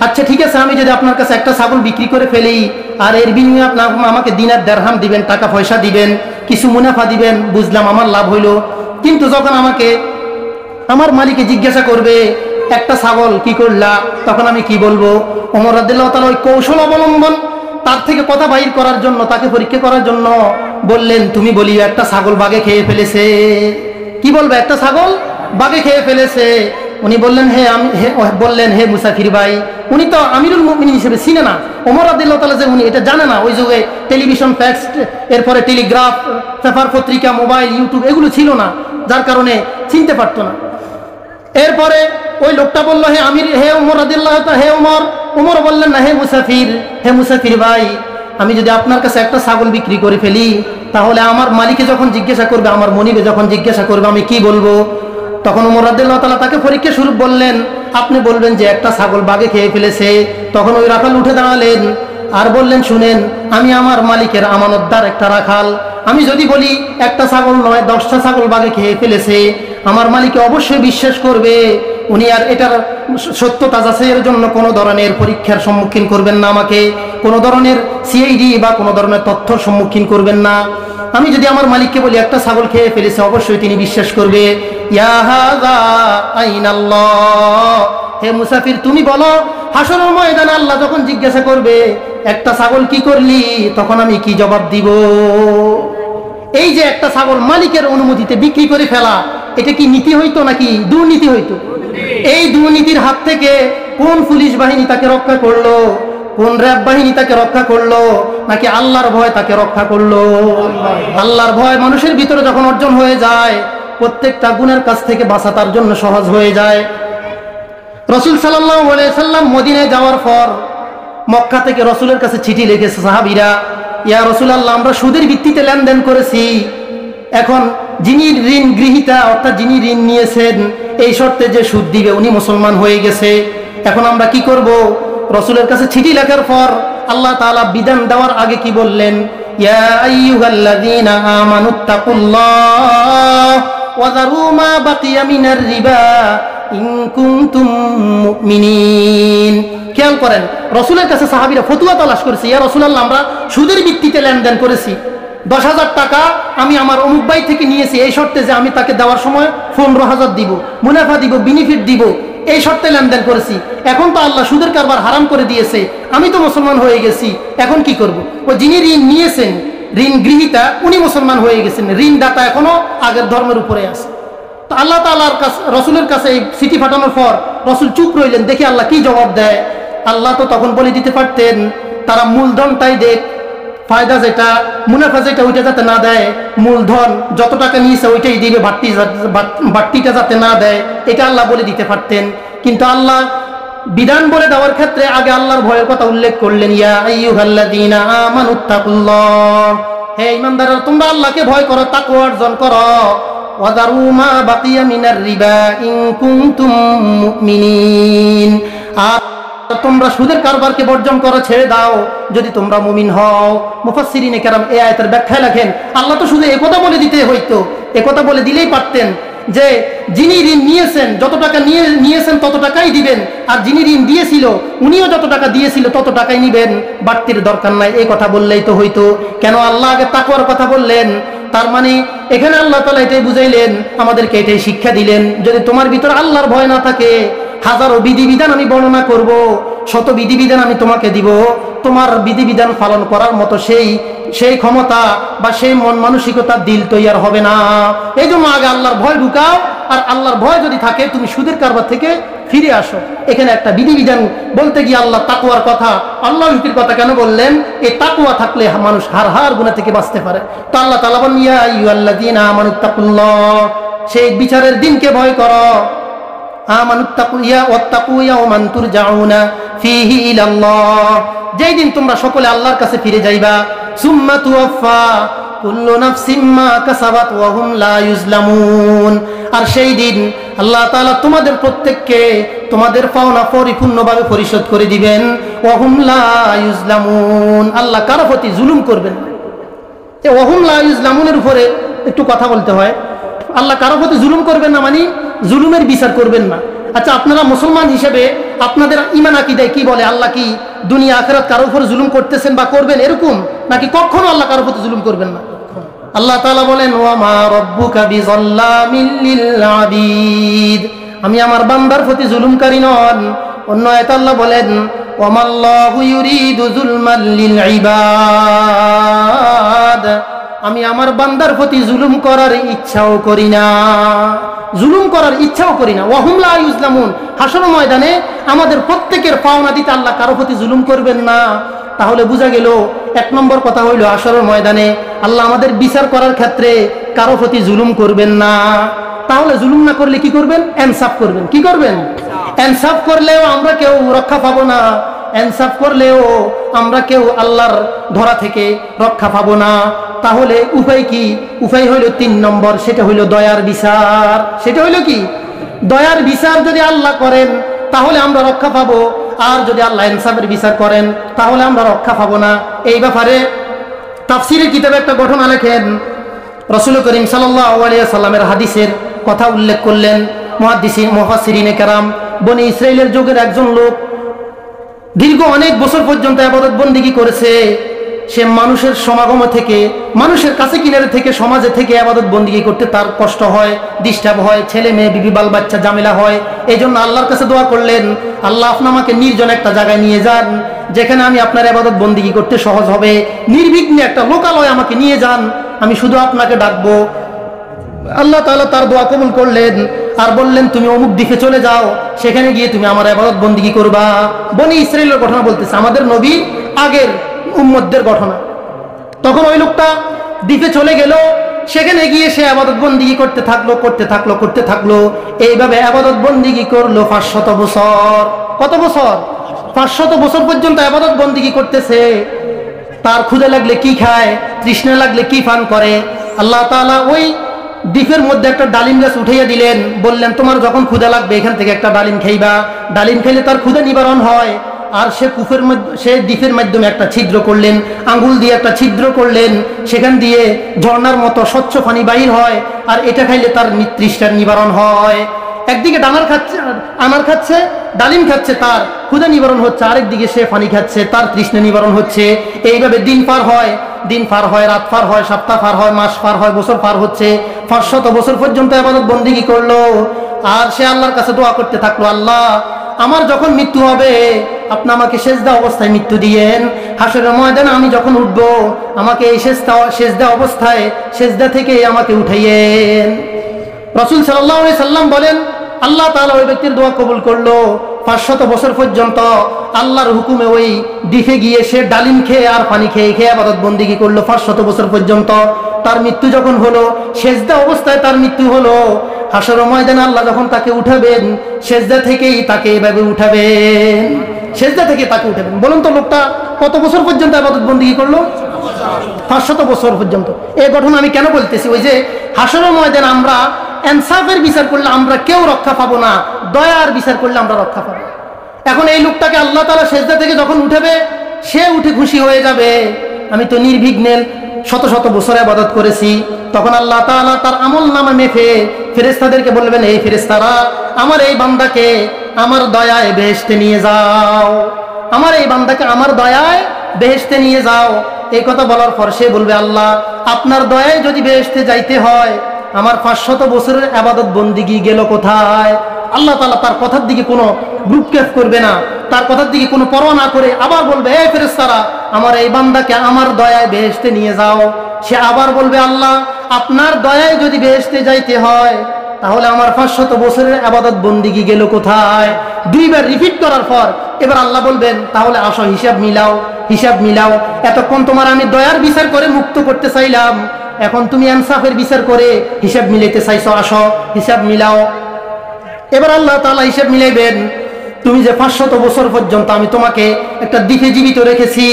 আচ্ছা ঠিক আছে, আমি যদি আপনার কাছে একটা ছাগল বিক্রি করে ফেলি, আর এর বিনিময়ে আপনি আমাকে দিনার দিরহাম দিবেন, টাকা পয়সা দিবেন, কিছু মুনাফা দিবেন, বুঝলাম, আমার লাভ হইলো। কিন্তু যখন আমাকে আমার মালিকে জিজ্ঞাসা করবে একটা ছাগল কি করলা, তখন আমি কি বলবো? ওমর রাদিয়াল্লাহু তাআলা ওই কৌশল অবলম্বন তার থেকে কথা বাহির করার জন্য, তাকে পরীক্ষা করার জন্য বললেন, তুমি বলিও একটা ছাগল বাঘে খেয়ে ফেলেছে। কি বলবে? একটা ছাগল বাঘে খেয়ে ফেলেছে। উনি বললেন, হে মুসাফির ভাই, উনি তো আমিরুল মুমিনিন হিসেবে চিনে না ওমর রাদিয়াল্লাহু তাআলা, যে উনি এটা জানে না। ওই যুগে টেলিভিশন, ফ্যাক্স, এরপরে টেলিগ্রাফ, পেপার পত্রিকা, মোবাইল, ইউটিউব এগুলো ছিল না, যার কারণে চিনতে পারতো না। এরপরে ওই লোকটা বলল, হে আমির, হে ওমর রাদিয়াল্লাহু তাআলা, হে ওমর। ওমর বললেন, না হে মুসাফির ভাই, আমি যদি আপনার কাছে একটা ছাগল বিক্রি করে ফেলি, তাহলে আমার মালিকে যখন জিজ্ঞাসা করবে, আমার মনিবে যখন জিজ্ঞাসা করবে, আমি কি বলবো? তখন ওমর রাদিয়াল্লাহু তাআলা তাকে পরীক্ষা স্বরূপ বললেন, আপনি বলবেন যে একটা ছাগল বাঘে খেয়ে ফেলেছে। তখন ওই রাখাল উঠে দাঁড়ালেন আর বললেন, শুনেন, আমি আমার মালিকের আমানতদার একটা রাখাল, আমি যদি বলি একটা ছাগল নয় 10টা ছাগল বাঘে খেয়ে ফেলেছে, আমার মালিক অবশ্যই বিশ্বাস করবে। উনি আর এটার সত্যতা যাচাইয়ের জন্য কোনো ধরনের পরীক্ষার সম্মুখীন করবেন না, আমাকে কোনো ধরনের সিআইডি বা কোনো ধরনের তথ্যর সম্মুখীন করবেন না। আমি যদি আমার মালিককে বলি একটা ছাগল খেয়ে ফেলেছে, অবশ্যই তিনি বিশ্বাস করবে। ইয়া হাযা আইনাল্লাহ, হে মুসাফির, তুমি বলো হাসরের ময়দানে আল্লাহ যখন জিজ্ঞাসা করবে একটা ছাগল কি করলি, তখন আমি কি জবাব দিব? এই যে একটা ছাগল মালিকের অনুমতিতে বিক্রি করে ফেলা, এটা কি নীতি হইতো নাকি দুর্নীতি হইতো? এই দুর্নীতির হাত থেকে কোন পুলিশ বাহিনী তাকে রক্ষা করলো, কোন র্যাব বাহিনী তাকে রক্ষা করলো, নাকি আল্লাহর ভয় তাকে রক্ষা করলো? আল্লাহর ভয় মানুষের ভিতরে যখন অর্জন হয়ে যায়, প্রত্যেকটা গুনার কাছ থেকে বাঁচা তার জন্য সহজ হয়ে যায়। রাসূল সাল্লাল্লাহু আলাইহি সাল্লাম মদিনায় যাওয়ার পর মক্কা থেকে রাসূলের কাছে চিঠি লিখেছে সাহাবীরা, ইয়া রাসূলুল্লাহ, আমরা সুদের ভিত্তিতে লেনদেন করেছি, এখন যিনি ঋণ গ্রহীতা অর্থাৎ যিনি ঋণ নিয়েছেন এই শর্তে যে সুদ দিবে উনি মুসলমান হয়ে গেছে, এখন আমরা কি করব? রাসূলের কাছে চিঠি লেখার পর আল্লাহ তাআলা বিধান দেওয়ার আগে কি বললেন? ইয়া আইয়ুহাল্লাযীনা আমানুত্তাকুল্লাহ ওয়া যারু মা বাকিয়া মিনার রিবা ইন কুনতুম মুমিনিন। খেয়াল করেন, রাসূলের কাছে সাহাবীরা ফতোয়া তালাশ করেছে, ইয়া রাসূলুল্লাহ, আমরা সুদের ভিত্তিতে লেনদেন করেছি, 10,000 টাকা আমি আমার অমুক ভাই থেকে নিয়েছি এই শর্তে যে আমি তাকে দেওয়ার সময় 15,000 দিব, মুনাফা দিব, বেনিফিট দিব, এই শর্তে লেনদেন করেছি। এখন তো আল্লাহ সুদের কারবার হারাম করে দিয়েছে, আমি তো মুসলমান হয়ে গেছি, এখন কি করব? ও যিনি ঋণ নিয়েছেন, ঋণ গৃহীতা, উনি মুসলমান হয়ে গেছেন, ঋণদাতা এখনো আগের ধর্মের উপরে আছে। তো আল্লাহ তাআলার কাছে রাসূলের কাছে এই চিঠি পাঠানোর পর রাসূল চুপ রইলেন, দেখি আল্লাহ কি জবাব দেয়। আল্লাহ তো তখন বলে দিতে পারতেন, তারা মূলধনটাই দেখ, ফায়দা যেটা, মুনাফা যেটা, ওইটা যাতে না দেয়, মূলধন যত টাকা নিয়েছে ওইটাই দিবে, বাড়তিটা যাতে না দেয়, এটা আল্লাহ বলে দিতে পারতেন। কিন্তু আল্লাহ বিধান বলে দেওয়ার ক্ষেত্রে আগে আল্লাহর ভয়ের কথা উল্লেখ করলেন, ইয়া আইয়ুহাল্লাযীনা আমানুত্তাকুল্লাহ, হে ঈমানদাররা, তোমরা আল্লাহকে ভয় করো, তাকওয়া অর্জন করো, ওয়া যারু মা বাকিয়া মিনার রিবা ইন কুনতুম মুমিনিন, আর তোমরা সুদের কারবারকে বর্জন করো, ছেড়ে দাও যদি তোমরা মুমিন হও। মুফাসসিরিনে কেরাম এই আয়াতের ব্যাখ্যায় লেখেন, আল্লাহ তো শুধু একথা বলে দিতে হইতো, একথা বলে দিলেই পারতেন যে যিনি ঋণ নিয়েছেন যত টাকা নিয়েছেন তত টাকাই দিবেন, আর যিনি ঋণ দিয়েছিল উনিও যত টাকা দিয়েছিল তত টাকাই নিবেন, বাড়তির দরকার নাই, এই কথা বললেই তো হইতো। কেন আল্লাহ আগে তাকওয়ার কথা বললেন? তার মানে এখানে আল্লাহ তাআলা এটাই বুঝাইলেন, আমাদেরকে এটাই শিক্ষা দিলেন, যদি তোমার ভিতর আল্লাহর ভয় না থাকে, হাজারো বিধিবিধান আমি বর্ণনা করব, শত বিধিবিধান আমি তোমাকে দিব, তোমার বিধিবিধান পালন করার মতো সেই ক্ষমতা বা সেই মন মানসিকতা দিল তৈয়ার হবে না। এই জন্য আগে আল্লাহর ভয় ঢুকাও, আর আল্লাহর ভয় যদি থাকে তুমি সুদের কারবার থেকে ফিরে আসো। এখানে একটা বিধিবিধান বলতে গিয়ে আল্লাহ তাকওয়ার কথা, আল্লাহ ভীতির কথা কেন বললেন? এই তাকওয়া থাকলে মানুষ হার গুনাহ থেকে বাঁচতে পারে। তো আল্লাহ তাআলা বলেন, ইয়া আইয়ুহাল্লাযীনা আমানুত্তাকুল্লাহ, সেই বিচারের দিনকে ভয় করো, যেই দিন তোমরা সকলে আল্লাহর কাছে ফিরে যাইবা, সুম্মা তুওয়াফা কুল্লু নাফসিম মা কাসাবাত ওয়া হুম লা ইউজলামুন, আর সেই দিন আল্লাহ তাআলা তোমাদের প্রত্যেককে তোমাদের পাওনা পরিপূর্ণভাবে পরিশোধ করে দিবেন, ওয়া হুম লা ইউজলামুন, আল্লাহ কারো প্রতি জুলুম করবেন না। এই ওয়া হুম লা ইউজলামুনের উপরে একটু কথা বলতে হয়। আল্লাহ কারো প্রতি জুলুম করবেন না মানে জুলুমের বিচার করবেন না। আচ্ছা, আপনারা মুসলমান হিসেবে আপনাদের ঈমান আকীদায় কি বলে? আল্লাহ কি দুনিয়া আখিরাত কারোর উপর জুলুম করতেছেন বা করবেন এরকম, নাকি কখনো আল্লাহ কারোর প্রতি জুলুম করবেন না? আল্লাহ তাআলা বলেন, ওয়া মা রাব্বুকা বিযাল্লামিল লিল আবিদ, আমি আমার বান্দার প্রতি জুলুমকারী নন। অন্য আয়াতে আল্লাহ বলেন, ওয়া মাল্লাহু ইউরিদু যুলমান লিল ইবাদ, আমি আমার বান্দার প্রতি জুলুম করার ইচ্ছাও করি না, জুলুম করার ইচ্ছাও করি না। ওয়া হুম লা ইউজলামুন, হাসর ময়দানে আমাদের প্রত্যেকের পাওনা দিতে আল্লাহ কারো প্রতি জুলুম করবেন না। তাহলে বোঝা গেল, এক নম্বর কথা হইল হাসরের ময়দানে আল্লাহ আমাদের বিচার করার ক্ষেত্রে কারো প্রতি জুলুম করবেন না। তাহলে জুলুম না করলে কি করবেন? ইনসাফ করবেন। কি করবেন? ইনসাফ করলেও আমরা কেউ রক্ষা পাবো না, ইনসাফ করলেও আমরা কেউ আল্লাহর ধরা থেকে রক্ষা পাবো না। তাহলে উপায় কি? উপায় হইল 3 নম্বর, সেটা হইল দয়ার বিচার। সেটা হইল কি? দয়ার বিচার যদি আল্লাহ করেন তাহলে আমরা রক্ষা পাবো, আর যদি আল্লাহ ইনসাফের বিচার করেন তাহলে আমরা রক্ষা পাবো না। এই ব্যাপারে তাফসীরের কিতাবে একটা ঘটনা লেখেন, রাসূল করিম সাল্লাল্লাহু আলাইহি সাল্লামের হাদিসের কথা উল্লেখ করলেন মুফাসসিরিনে কেরাম। বনি ইসরাইলের যুগের একজন লোক দীর্ঘ অনেক বছর পর্যন্ত ইবাদত বন্দেগী করেছে। সে মানুষের সমাগম থেকে, মানুষের কাছে কিনারে থেকে, সমাজে থেকে ইবাদত বন্দেগী করতে তার কষ্ট হয়, ডিস্টার্ব হয়, ছেলে মেয়ে বিবি বাল বাচ্চা ঝামেলা হয়। এই জন্য আল্লাহর কাছে দোয়া করলেন, আল্লাহ আপনি আমাকে নির্জন একটা জায়গায় নিয়ে যান, যেখানে আমি আপনার ইবাদত বন্দেগী করতে সহজ হবে। নির্বিঘ্নে একটা লোকালয় আমাকে নিয়ে যান, আমি শুধু আপনাকে ডাকবো। আল্লাহ তাআলা তার দোয়া কবুল করলেন আর বললেন, তুমি অমুক দিকে চলে যাও, সেখানে গিয়ে তুমি আমার ইবাদত বন্দেগী করবা। বনি ইসরাইলের ঘটনা বলতেছে, আমাদের নবী আগের উম্মতদের ঘটনা। তখন ওই লোকটা দ্বীপে চলে গেল, সেখানে গিয়ে সে ইবাদত বন্দেগী করতে থাকলো। এইভাবে ইবাদত বন্দেগী করলো 500 বছর। কত বছর? 500 বছর পর্যন্ত ইবাদত বন্দেগী করতেছে। তার ক্ষুধা লাগলে কি খায়, তৃষ্ণা লাগলে কি পান করে। আল্লাহ তাআলা ওই দ্বীপের মধ্যে একটা ডালিম গাছ উঠাইয়া দিলেন, বললেন তোমার যখন ক্ষুধা লাগবে এখান থেকে একটা ডালিম খাইবা। ডালিম খাইলে তার ক্ষুধা নিবারণ হয়। আর সে দ্বীপের মাধ্যমে একটা ছিদ্র করলেন, আঙ্গুল দিয়ে একটা ছিদ্র করলেন, সেখান দিয়ে ঝর্ণার মতো স্বচ্ছ পানি বাহির হয়, আর এটা খাইলে তার তৃষ্ণার নিবারণ হয়। একদিকে আনার খাচ্ছে, ডালিম খাচ্ছে, তার ক্ষুধা নিবারণ হচ্ছে, আরেকদিকে সে পানি খাচ্ছে, তার তৃষ্ণা নিবারণ হচ্ছে। এইভাবে দিন পার হয়, রাত পার হয়, সপ্তাহ পার হয়, মাস পার হয়, বছর পার হচ্ছে। 500 বছর পর্যন্ত ইবাদত বন্দেগী করলো। আর সে আল্লাহর কাছে দোয়া করতে থাকলো, আল্লাহ আমার যখন মৃত্যু হবে আপনি আমাকে সেজদা অবস্থায় মৃত্যু দিয়েন। হাসরের ময়দানে আমি যখন উঠবো আমাকে এই সেজদা অবস্থায়, সেজদা থেকে আমাকে উঠাইয়েন। রাসূল সাল্লাল্লাহু আলাইহি সাল্লাম বলেন, আল্লাহ তাআলা ওই ব্যক্তির দোয়া কবুল করলো। 500 বছর পর্যন্ত আল্লাহর হুকুমে ওই দ্বীপে গিয়ে সে ডালিম খেয়ে আর পানি খেয়ে ইবাদত বন্দেগী করলো 500 বছর পর্যন্ত। তার মৃত্যু যখন হলো, সেজদা অবস্থায় তার মৃত্যু হলো। হাসরের ময়দানে আল্লাহ যখন তাকে উঠাবেন, সেজদা থেকেই তাকে এভাবে উঠাবেন, সেজদা থেকে তাকে উঠাবেন। বলুন তো লোকটা কত বছর পর্যন্ত ইবাদত বন্দেগী করলো? 500 বছর পর্যন্ত। এই ঘটনা আমি কেন বলতেছি? ওই যে হাসরের ময়দানে আমরা ইনসাফের বিচার করলে আমরা কেউ রক্ষা পাবো না, দয়ার বিচার করলে আমরা রক্ষা পাবো। এখন এই লোকটাকে আল্লাহ তাআলা সেজদা থেকে যখন উঠাবে, সে উঠে খুশি হয়ে যাবে, আমি তো নির্বিঘ্নে শত বছর ইবাদত করেছি। তখন আল্লাহ তাআলা তার আমলনামা মেপে ফেরেশতাদেরকে বলবেন, এই ফেরেশতারা আমার এই বান্দাকে আমার দয়ায় বেহেশতে নিয়ে যাও, আমার এই বান্দাকে আমার দয়ায় বেহেশতে নিয়ে যাও। এই কথা বলার পর সে বলবে, আল্লাহ আপনার দয়ায় যদি বেহেশতে যাইতে হয় আমার 500 বছরের ইবাদত বন্দেগী গেল কোথায়? আল্লাহ তাআলা তার কথার দিকে কোনো ভ্রুক্ষেপ করবে না, তার কথার দিকে কোনো পরোয়া না করে আবার বলবে, এই ফেরেশতারা আমার এই বান্দাকে আমার দয়ায় বেহেশতে নিয়ে যাও। সে আবার বলবে, আল্লাহ আপনার দয়ায় যদি বেহেশতে যাইতে হয় তাহলে আমার 500 বছরের ইবাদত বন্দেগী গেল কোথায়? 2 বার রিপিট করার পর এবার আল্লাহ বলবেন, তাহলে আসো হিসাব মিলাও। এতক্ষণ তোমার আমি দয়ার বিচার করে মুক্ত করতে চাইলাম, এখন তুমি ইনসাফের বিচার করে হিসাব মিলাইতে চাইছো, আসো হিসাব মিলাও। এবার আল্লাহ তাআলা হিসাব মিলাইবেন, তুমি যে 500 বছর পর্যন্ত আমি তোমাকে একটা দ্বীপে জীবিত রেখেছি,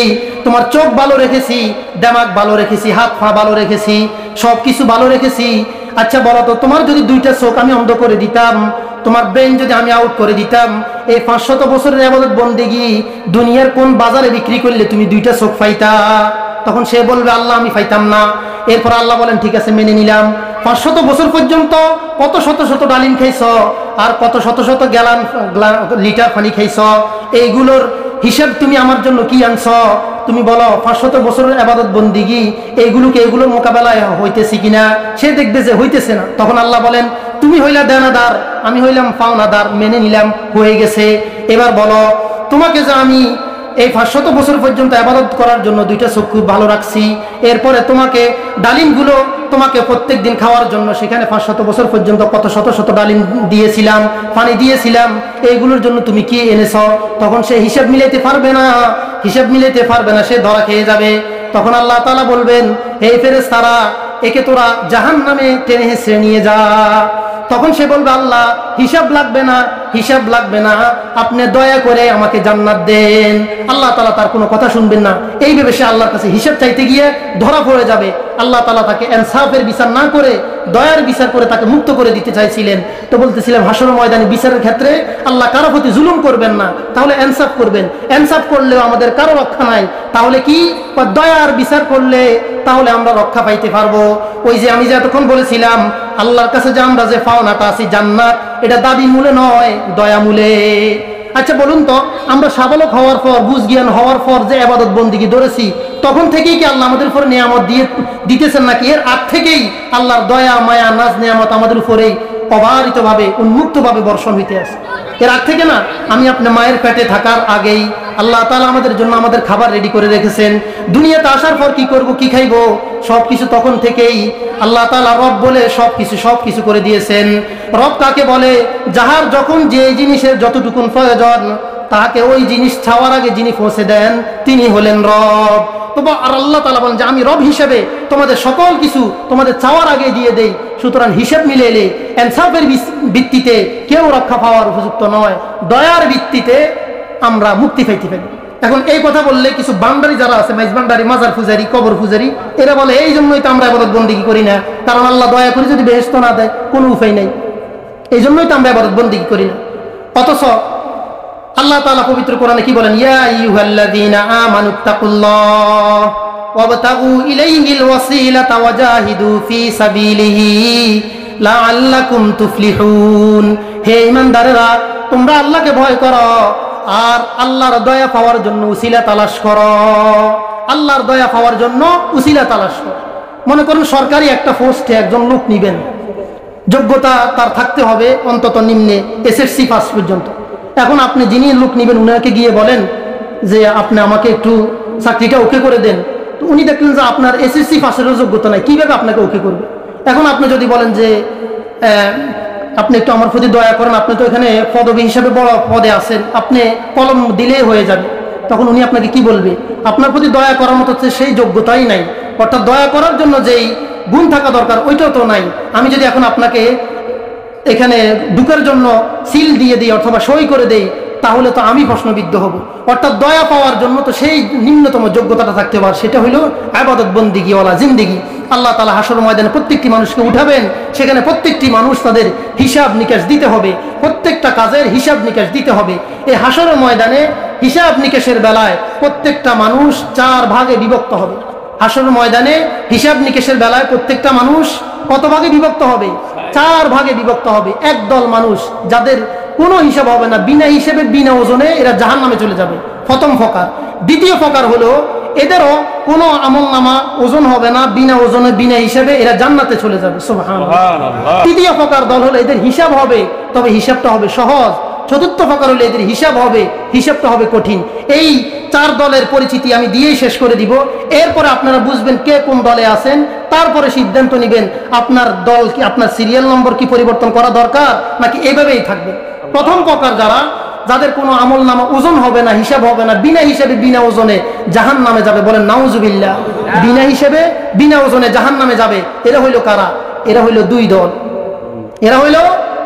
তোমার চোখ ভালো রেখেছি, দিমাগ ভালো রেখেছি, হাত পা ভালো রেখেছি, সবকিছু ভালো রেখেছি। আচ্ছা বলো তো, তোমার যদি 2টা চোখ আমি অন্ধ করে দিতাম, তোমার ব্রেন যদি আমি আউট করে দিতাম, এই 500 বছরের ইবাদত বন্দেগী দুনিয়ার কোন বাজারে বিক্রি করলে তুমি 2টা চোখ পাইতা? তখন সে বলবে, আল্লাহ আমি পাইতাম না। এরপর আল্লাহ বলেন, ঠিক আছে মেনে নিলাম। 500 বছর পর্যন্ত কত শত ডালিম খাইছ, আর কত শত গ্যালান লিটার পানি খাইছ, এইগুলোর হিসাব তুমি আমার জন্য কি আনছ? তুমি বলো 500 বছরের ইবাদত বন্দেগী এগুলোর মোকাবেলায় হইতেছি কিনা? সে দেখবে যে হইতেছে না। তখন আল্লাহ বলেন, তুমি হইলা দেনাদার, আমি হইলাম পাওনাদার, মেনে নিলাম, হয়ে গেছে। এবার বলো, তোমাকে যে আমি এই 500 বছর পর্যন্ত ইবাদত করার জন্য 2টা চোখ খুব ভালো রাখছি, এরপরে তোমাকে ডালিমগুলো তোমাকে প্রত্যেক দিন খাওয়ার জন্য সেখানে 500 বছর পর্যন্ত কত শত ডালিম দিয়েছিলাম, পানি দিয়েছিলাম, এইগুলোর জন্য তুমি কি এনেছ? তখন সে হিসাব মিলাইতে পারবে না, সে ধরা খেয়ে যাবে। তখন আল্লাহ তাআলা বলবেন, হে ফেরেশতারা একে তোরা জাহান্নামে টেনে হেঁচড়ে নিয়ে যা। তখন সে বলবে, আল্লাহ হিসাব লাগবে না, হিসাব লাগবে না, আপনি দয়া করে আমাকে জান্নাত দেন। আল্লাহ তাআলা তার কোনো কথা শুনবেন না। এই ভেবে সে আল্লাহর কাছে হিসাব চাইতে গিয়ে ধরা পড়ে যাবে। আল্লাহ তাআলা তাকে ইনসাফের বিচার না করে দয়ার বিচার করে তাকে মুক্ত করে দিতে চাইছিলেন। তো বলতেছিলাম হাসর ময়দানে বিচারের ক্ষেত্রে আল্লাহ কারো প্রতি জুলুম করবেন না, তাহলে ইনসাফ করবেন। ইনসাফ করলেও আমাদের কারো রক্ষা নাই, তাহলে কি দয়ার বিচার করলে তাহলে আমরা রক্ষা পাইতে পারবো। ওই যে আমি যে এতক্ষণ বলেছিলাম আল্লাহর কাছে যে আমরা যে পাওনাটা আছি জান্নাত, এটা দাবি মূলে নয়, দয়া মূলে। আচ্ছা বলুন তো, আমরা সাবালক হওয়ার পর, বুঝ জ্ঞান হওয়ার পর যে ইবাদত বন্দেগী ধরেছি, তখন থেকেই কি আল্লাহ আমাদের উপর নিয়ামত দিতেছেন নাকি এর আগ থেকেই আল্লাহর দয়া মায়া নাজ নিয়ামত আমাদের উপরেই অবারিতভাবে উন্মুক্তভাবে বর্ষণ হইতে আছে? এর আগ থেকে না, আমি আপনার মায়ের পেটে থাকার আগেই আল্লাহ তাআলা আমাদের জন্য আমাদের খাবার রেডি করে রেখেছেন। দুনিয়াতে আসার পর কি করব, কি খাইবো, সবকিছু তখন থেকেই আল্লাহ তাআলা রব বলে সবকিছু করে দিয়েছেন। রব কাকে বলে? যাহার যখন যে জিনিসের যতটুকুন প্রয়োজন তাকে ওই জিনিস চাওয়ার আগে যিনি পৌঁছে দেন তিনি হলেন রব। আর আল্লাহ তাআলা বলেন যে আমি রব হিসেবে তোমাদের সকল কিছু তোমাদের চাওয়ার আগে দিয়ে দেই। সুতরাং হিসেব মিলে এলে ইনসাফের ভিত্তিতে কেউ রক্ষা পাওয়ার উপযুক্ত নয়, দয়ার ভিত্তিতে আমরা মুক্তি পাইতে পারি। এখন এই কথা বললে কিছু বান্ডারি যারা আছে, মাইজ বান্ডারি, মাজার পূজারি, কবর পূজারি, এরা বলে এই জন্যই তো আমরা ইবাদত বন্দেগী করি না, কারণ আল্লাহ দয়া করে যদি বেহেশত না দেয় কোনো উপায় নাই, এই জন্যই তো আমরা ইবাদত বন্দেগী করি না। অথচ আল্লাহ তাআলা পবিত্র কোরআনে কি বলেন? ইয়া আইয়ুহাল্লাযীনা আমানুত্তাকুল্লাহ ওয়াবতাগু ইলাইহিল ওয়াসিলাতা ওয়াজাহিদু ফি সাবিলিহি লাআল্লাকুম তুফলিহুন। হে ঈমানদারেরা, তোমরা আল্লাহকে ভয় করো আর আল্লাহর দয়া পাওয়ার জন্য উসিলা তালাশ করো। আল্লাহর দয়া পাওয়ার জন্য উসিলা তালাশ করো। মনে করুন সরকারি একটা পোস্টে একজন লোক নিবেন, যোগ্যতা তার থাকতে হবে অন্তত নিম্নে এসএসসি পাস পর্যন্ত। এখন আপনি যিনি লোক নিবেন উনাকে গিয়ে বলেন যে আপনি আমাকে একটু চাকরিটা ওকে করে দেন, তো উনি দেখলেন যে আপনার এসএসসি পাসেরও যোগ্যতা নাই, কিভাবে আপনাকে ওকে করবে? এখন আপনি যদি বলেন যে আপনি একটু আমার প্রতি দয়া করেন, আপনি তো এখানে পদবী হিসাবে বড় পদে আছেন, আপনি কলম দিলেই হয়ে যাবে, তখন উনি আপনাকে কি বলবে? আপনার প্রতি দয়া করার মতো সেই যোগ্যতাই নাই, অর্থাৎ দয়া করার জন্য যেই গুণ থাকা দরকার ওইটাও তো নাই। আমি যদি এখন আপনাকে এখানে ঢুকার জন্য সিল দিয়ে দিই অথবা সই করে দেই, তাহলে তো আমি প্রশ্নবিদ্ধ হব। অর্থাৎ দয়া পাওয়ার জন্য তো সেই নিম্নতম যোগ্যতাটা থাকতে পারে, সেটা হইল ইবাদত বন্দেগী ওয়ালা জিন্দেগি। আল্লাহ তাআলা হাসর ময়দানে প্রত্যেকটি মানুষকে উঠাবেন, সেখানে প্রত্যেকটি মানুষ তাদের হিসাব নিকাশ দিতে হবে, প্রত্যেকটা কাজের হিসাব নিকাশ দিতে হবে। এই হাসর ময়দানে হিসাব নিকাশের বেলায় প্রত্যেকটা মানুষ 4 ভাগে বিভক্ত হবে। হাসর ময়দানে হিসাব নিকাশের বেলায় প্রত্যেকটা মানুষ কত ভাগে বিভক্ত হবে? 4 ভাগে বিভক্ত হবে। একদল মানুষ যাদের কোনো হিসাব হবে না, বিনা হিসেবে বিনা ওজনে এরা জাহান্নামে চলে যাবে, প্রথম প্রকার। দ্বিতীয় প্রকার হলো এদেরও কোনো আমলনামা ওজন হবে না, বিনা ওজনে বিনা হিসাবে এরা জান্নাতে চলে যাবে, সুবহানাল্লাহ। তৃতীয় প্রকার দল হলো এদের হিসাব হবে, তবে হিসাবটা হবে সহজ। চতুর্থ প্রকার হলো এদের হিসাব হবে, হিসাবটা হবে কঠিন। এই 4 দলের পরিচিতি আমি দিয়েই শেষ করে দিব। এরপরে আপনারা বুঝবেন কে কোন দলে আছেন, তারপরে সিদ্ধান্ত নেবেন আপনার দল কি, আপনার সিরিয়াল নম্বর কি পরিবর্তন করা দরকার নাকি এভাবেই থাকবে। প্রথম প্রকার যাদের কোনো আমল নামা ওজন হবে না, হিসাব হবে না, বিনা হিসাবে বিনা ওজনে জাহান্নামে যাবে, বলেন নাউজুবিল্লাহ। বিনা হিসাবে বিনা ওজনে জাহান্নামে যাবে, এরা হইল কারা? এরা হইল 2 দল। এরা হইল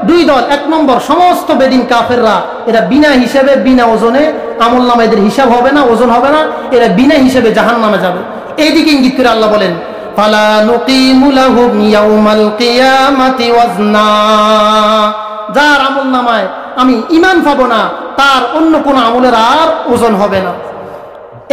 2 দল। 1 নম্বর সমস্ত বেদিন কাফেররা, এরা বিনা হিসাবে বিনা ওজনে আমল নামা, এদের হিসাব হবে না, ওজন হবে না, এরা বিনা হিসাবে জাহান্নামে যাবে। এইদিকে ইঙ্গিত করে আল্লাহ বলেন ফালা নুকিমু লাহুম ইয়াউমাল কিয়ামাতি ওয়াজনা। যার আমল নামায় আমি ঈমান পাবো না, তার অন্য কোন আমলের আর ওজন হবে না।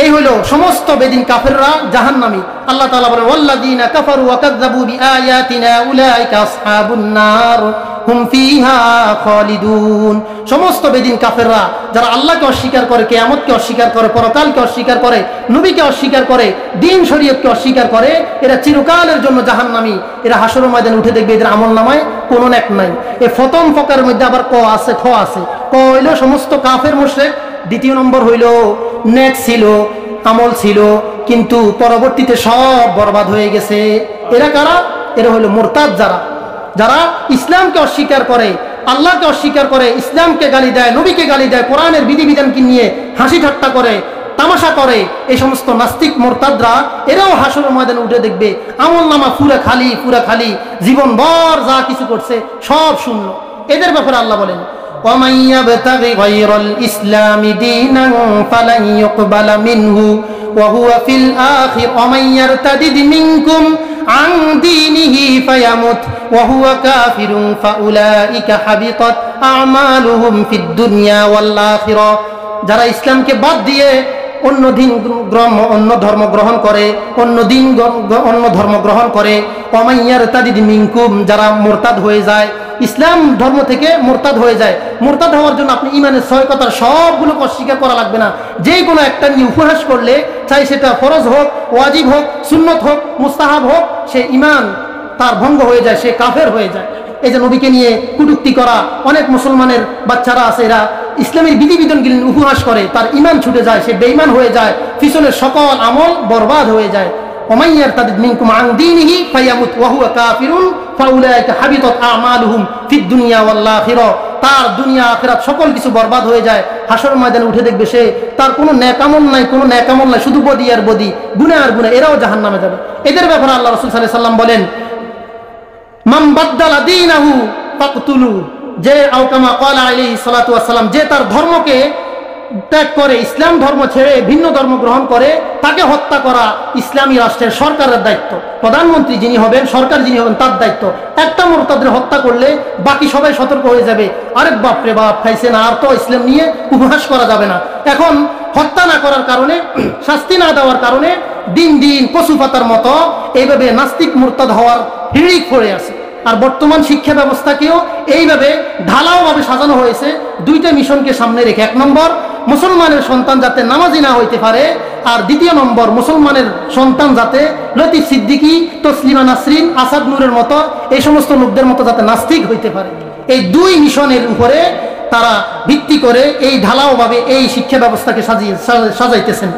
এই হইল সমস্ত বেদিন কাফেররা জাহান্নামী। আল্লাহ তাআলা বলেন ওয়াল্লাযীনা কাফারু ওয়া কাযযাবু বিআয়াতিনা উলাইকা আসহাবুন নার হুম ফিহা খালিদুন। সমস্ত বেদিন কাফেররা যারা আল্লাহকে অস্বীকার করে, কিয়ামতকে অস্বীকার করে, পরকালকে অস্বীকার করে, নবীকে অস্বীকার করে, দ্বীন শরীয়তকে অস্বীকার করে, এরা চিরকালের জন্য জাহান্নামী। এরা হাসর ময়দানে উঠে দেখবে এদের আমলনামায় কোনো নেক নাই। এই প্রথম প্রকারের মধ্যে আবার ক আছে, খ আছে। ক হইল সমস্ত কাফের মুশরিক। দ্বিতীয় নম্বর হইল নেক ছিল, আমল ছিল, কিন্তু পরবর্তীতে সব বরবাদ হয়ে গেছে। এরা কারা? এরা হইল মুরতাদ। যারা ইসলামকে অস্বীকার করে, আল্লাহকে অস্বীকার করে, ইসলামকে গালি দেয়, নবীকে গালি দেয়, কোরআনের বিধিবিধানকে নিয়ে হাসি ঠাট্টা করে, তামাশা করে, এই সমস্ত নাস্তিক মুরতাদরা এরাও হাসরের ময়দানে উঠে দেখবে আমলনামা পুরা খালি, জীবন ভর যা কিছু করছে সব শূন্য। এদের ব্যাপারে আল্লাহ বলেন ومن يبتغ غير الإسلام دينا فلن يقبل منه وهو في الآخرة ومن يرتد منكم عن دينه فيمت وهو كافر فأولئك حبطت أعمالهم في الدنيا والآخرة যারা ইসলামকে বাদ দিয়ে অন্য ধর্ম গ্রহণ করে অন্য ধর্ম গ্রহণ করে ওমাইয়ার তাদিদ মিনকুম যারা মুরতাদ হয়ে যায় ইসলাম ধর্ম থেকে মুরতাদ হয়ে যায় মুরতাদ হওয়ার জন্য আপনি ইমানের 6 কথার সবগুলো অস্বীকার করা লাগবে না যে কোনো একটা নিয়ে উপহাস করলে চাই সেটা ফরজ হোক ওয়াজিব হোক সুন্নত হোক মুস্তাহাব হোক সে ইমান তার ভঙ্গ হয়ে যায় সে কাফের হয়ে যায় এই যে নবীকে নিয়ে কটূক্তি করা অনেক মুসলমানের বাচ্চারা আছে এরা ইসলামের বিধিবিধানগুলি উপহাস করে তার ইমান ছুটে যায় সে বেঈমান হয়ে যায় পিছনের সকল আমল বরবাদ হয়ে যায় ওমাইয়ার তাদিদ মিনকুম আন দীনিহি ফায়ামুত ওয়া হুয়া কাফিরুন ফাউলাইকা হাবিতাত আমালুহুম ফিদ দুনিয়া ওয়াল আখিরা তার দুনিয়া আখিরাত সকল কিছু বরবাদ হয়ে যায় হাসর ময়দানে উঠে দেখবে সে তার কোনো নেক আমল নাই শুধু বদি আর বদি গুনাহ আর গুনাহ এরাও জাহান্নামে যাবে এদের ব্যাপারে আল্লাহ রাসূল সাল্লাল্লাহু আলাইহি সাল্লাম বলেন মান বাদদালা দীনাহু ফাকতুলু যে আওকামা ক্বালা আলাইহিস সালাতু ওয়াস সালাম যে তার ধর্মকে ত্যাগ করে ইসলাম ধর্ম ছেড়ে ভিন্ন ধর্ম গ্রহণ করে তাকে হত্যা করা ইসলামী রাষ্ট্রের সরকারের দায়িত্ব প্রধানমন্ত্রী যিনি হবেন সরকার যিনি হবেন তার দায়িত্ব একটা মুরতাদের হত্যা করলে বাকি সবাই সতর্ক হয়ে যাবে আরে বাপ রে বাপ খাইছে না আর তো ইসলাম নিয়ে উপহাস করা যাবে না এখন হত্যা না করার কারণে শাস্তি না দেওয়ার কারণে দিন দিন কচু পাতার মতো এইভাবে নাস্তিক মুরতাদ হওয়ার হিড়িক পড়ে আছে আর বর্তমান শিক্ষা ব্যবস্থাকেও এইভাবে ঢালাওভাবে সাজানো হয়েছে দুইটা মিশনকে সামনে রেখে এক নম্বর মুসলমানের সন্তান যাতে নামাজি না হইতে পারে আর দ্বিতীয় নম্বর মুসলমানের সন্তান যাতে লতিফ সিদ্দিকী তসলিমা নাসরিন আসাদ নূরের মতো এই সমস্ত লোকদের মতো যাতে নাস্তিক হইতে পারে এই দুই মিশনের উপরে তারা ভিত্তি করে এই ঢালাওভাবে এই শিক্ষা ব্যবস্থাকে সাজাইতেছেন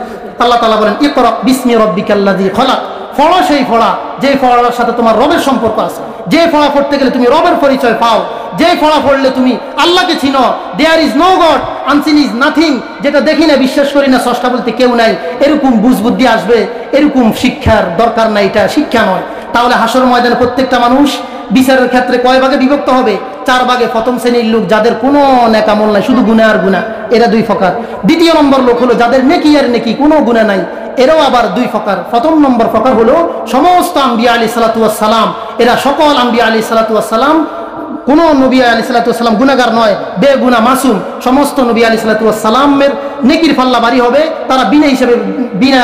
আল্লাহ তাআলা বলেন ইকরা বিসমি রাব্বিকাল্লাযী খলাক পড়ো সেই পড়া যে পড়ার সাথে তোমার রবের সম্পর্ক আছে যে পড়া পড়তে গেলে তুমি রবের পরিচয় পাও যে পড়া পড়লে তুমি আল্লাহকে চিনো there is no god unseen is nothing যেটা দেখি না বিশ্বাস করি না স্রষ্টা বলতে কেউ নাই এরকম বুঝবুদ্ধি আসবে এরকম শিক্ষার দরকার নাই এটা শিক্ষা নয় তাহলে হাসর ময়দানে প্রত্যেকটা মানুষ বিচারের ক্ষেত্রে কয় ভাগে বিভক্ত হবে 4 ভাগে প্রথম শ্রেণীর লোক যাদের কোনো নেক আমল নাই শুধু গুনাহ আর গুনাহ এরা 2 প্রকার দ্বিতীয় নম্বর লোক হলো যাদের নেকি আর নেকি কোনো গুনাহ নাই এরাও আবার 2 প্রকার প্রথম নম্বর প্রকার হলো সমস্ত আম্বিয়া আলাইহিস সালাতু ওয়াস সালাম এরা সকল আম্বিয়া আলাইহিস সালাতু ওয়াস সালাম কোন নবী আলাইহিস সালাতু ওয়াস সালাম গুনাহগার নয় বেগুনাহ মাসুম সমস্ত নবী আলাইহিস সালাতু ওয়াস সালামের নেকির পাল্লা ভারী হবে তারা বিনা হিসাবে বিনা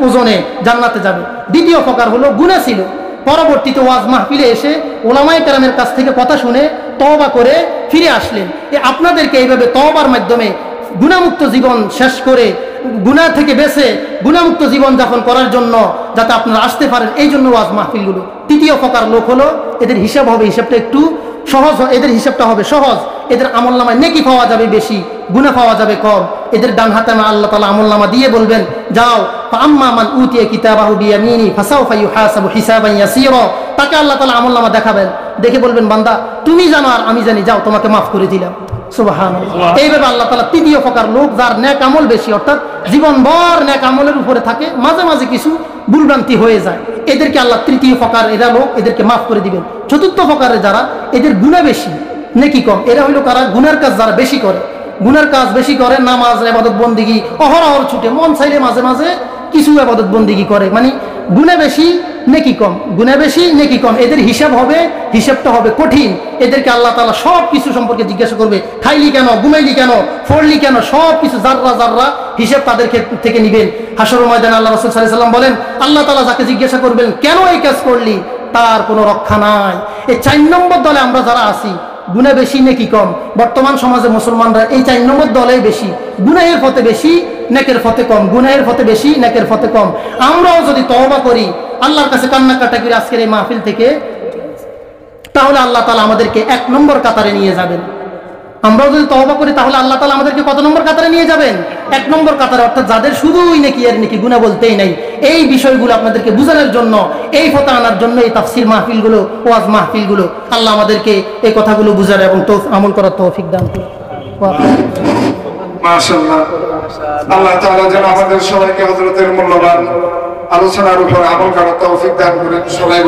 ওজনে জান্নাতে যাবে দ্বিতীয় প্রকার হলো গুনাহ ছিল পরবর্তীতে ওয়াজ মাহফিলে এসে ওলামায়ে কেরামের কাছ থেকে কথা শুনে তওবা করে ফিরে আসলেন আপনাদেরকে এইভাবে তওবার মাধ্যমে গুনাহমুক্ত জীবন শেষ করে গুনাহ থেকে বেঁচে গুনাহমুক্ত জীবন যাপন করার জন্য যাতে আপনারা আসতে পারেন এই জন্য ওয়াজ মাহফিলগুলো তৃতীয় প্রকার লোক হলো এদের হিসাব হবে হিসাবটা একটু সহজ এদের হিসাবটা হবে সহজ এদের আমলনামায় নেকি পাওয়া যাবে বেশি গুনাহ পাওয়া যাবে কম এদের ডান হাতে আল্লাহ তাআলা আমলনামা দিয়ে বলবেন যাও ফাআম্মা মান উতিয়া কিতাবাহু বিয়ামিনি ফাসাউফা ইউহাসাবু হিসাবান ইয়াসীরা তাকে আল্লাহ তাআলা আমলনামা দেখাবেন দেখে বলবেন বান্দা তুমি জানো আর আমি জানি যাও তোমাকে মাফ করে দিলাম সুবহানাল্লাহ এইভাবে আল্লাহ তাআলা তৃতীয় প্রকার লোক যার নেক আমল বেশি অর্থাৎ জীবনভর নেক আমলের উপরে থাকে মাঝে মাঝে কিছু ভুলভ্রান্তি হয়ে যায় এদেরকে আল্লাহ তৃতীয় প্রকার এরা লোক এদেরকে মাফ করে দিবেন চতুর্থ প্রকারের যারা এদের গুনাহ বেশি নেকি কম এরা হইলো কারা গুনার কাজ যারা বেশি করে গুনার কাজ বেশি করে নামাজ ইবাদত বন্দেগী অহরহ ছুটে মন চাইলে মাঝে মাঝে কিছু ইবাদত বন্দেগী করে মানে গুনাহ বেশি নেকি কম গুনাহ বেশি নেকি কম এদের হিসাবটা হবে কঠিন এদেরকে আল্লাহ তাআলা সব কিছু সম্পর্কে জিজ্ঞাসা করবে খাইলি কেন ঘুমাইলি কেন পড়লি কেন সব কিছু জাররা জাররা হিসাব তাদের থেকে নেবেন হাসর ময়দানে আল্লাহ রাসূল সাল্লাল্লাহু আলাইহি ওয়াসাল্লাম বলেন আল্লাহ তাআলা যাকে জিজ্ঞাসা করবেন কেন এই কাজ করলি তার কোনো রক্ষা নাই এই 4 নম্বর দলে আমরা যারা আছি গুনাহ বেশি নেকি কম বর্তমান সমাজে মুসলমানরা এই 4 নম্বর দলেই বেশি গুনাহের পথে বেশি নেকের পথে কম গুনাহের পথে বেশি নেকের পথে কম আমরাও যদি তওবা করি আল্লাহর কাছে কান্নাকাটা করি আজকের এই মাহফিল থেকে তাহলে আল্লাহ তাআলা আমাদেরকে 1 নম্বর কাতারে নিয়ে যাবেন আমরাও যদি তওবা করি তাহলে আল্লাহ তাআলা আমাদেরকে কত নম্বর কাতারে নিয়ে যাবেন 1 নম্বর কাতারে অর্থাৎ যাদের শুধুই নেকি আর নেকি গুনাহ বলতেই নাই এই বিষয়গুলো আপনাদেরকে বোঝানোর জন্য এই ফতোয়া আনার জন্য এই তাফসীর মাহফিলগুলো ওয়াজ মাহফিলগুলো আল্লাহ আমাদেরকে এই কথাগুলো বুঝার এবং আমল করার তৌফিক দান করুন মাশাআল্লাহ আল্লাহ তাআলা যেন আমাদের সবাইকে হযরতের মূল্যবান আলোচনার উপর আমল করার তৌফিক দান করেন সবাই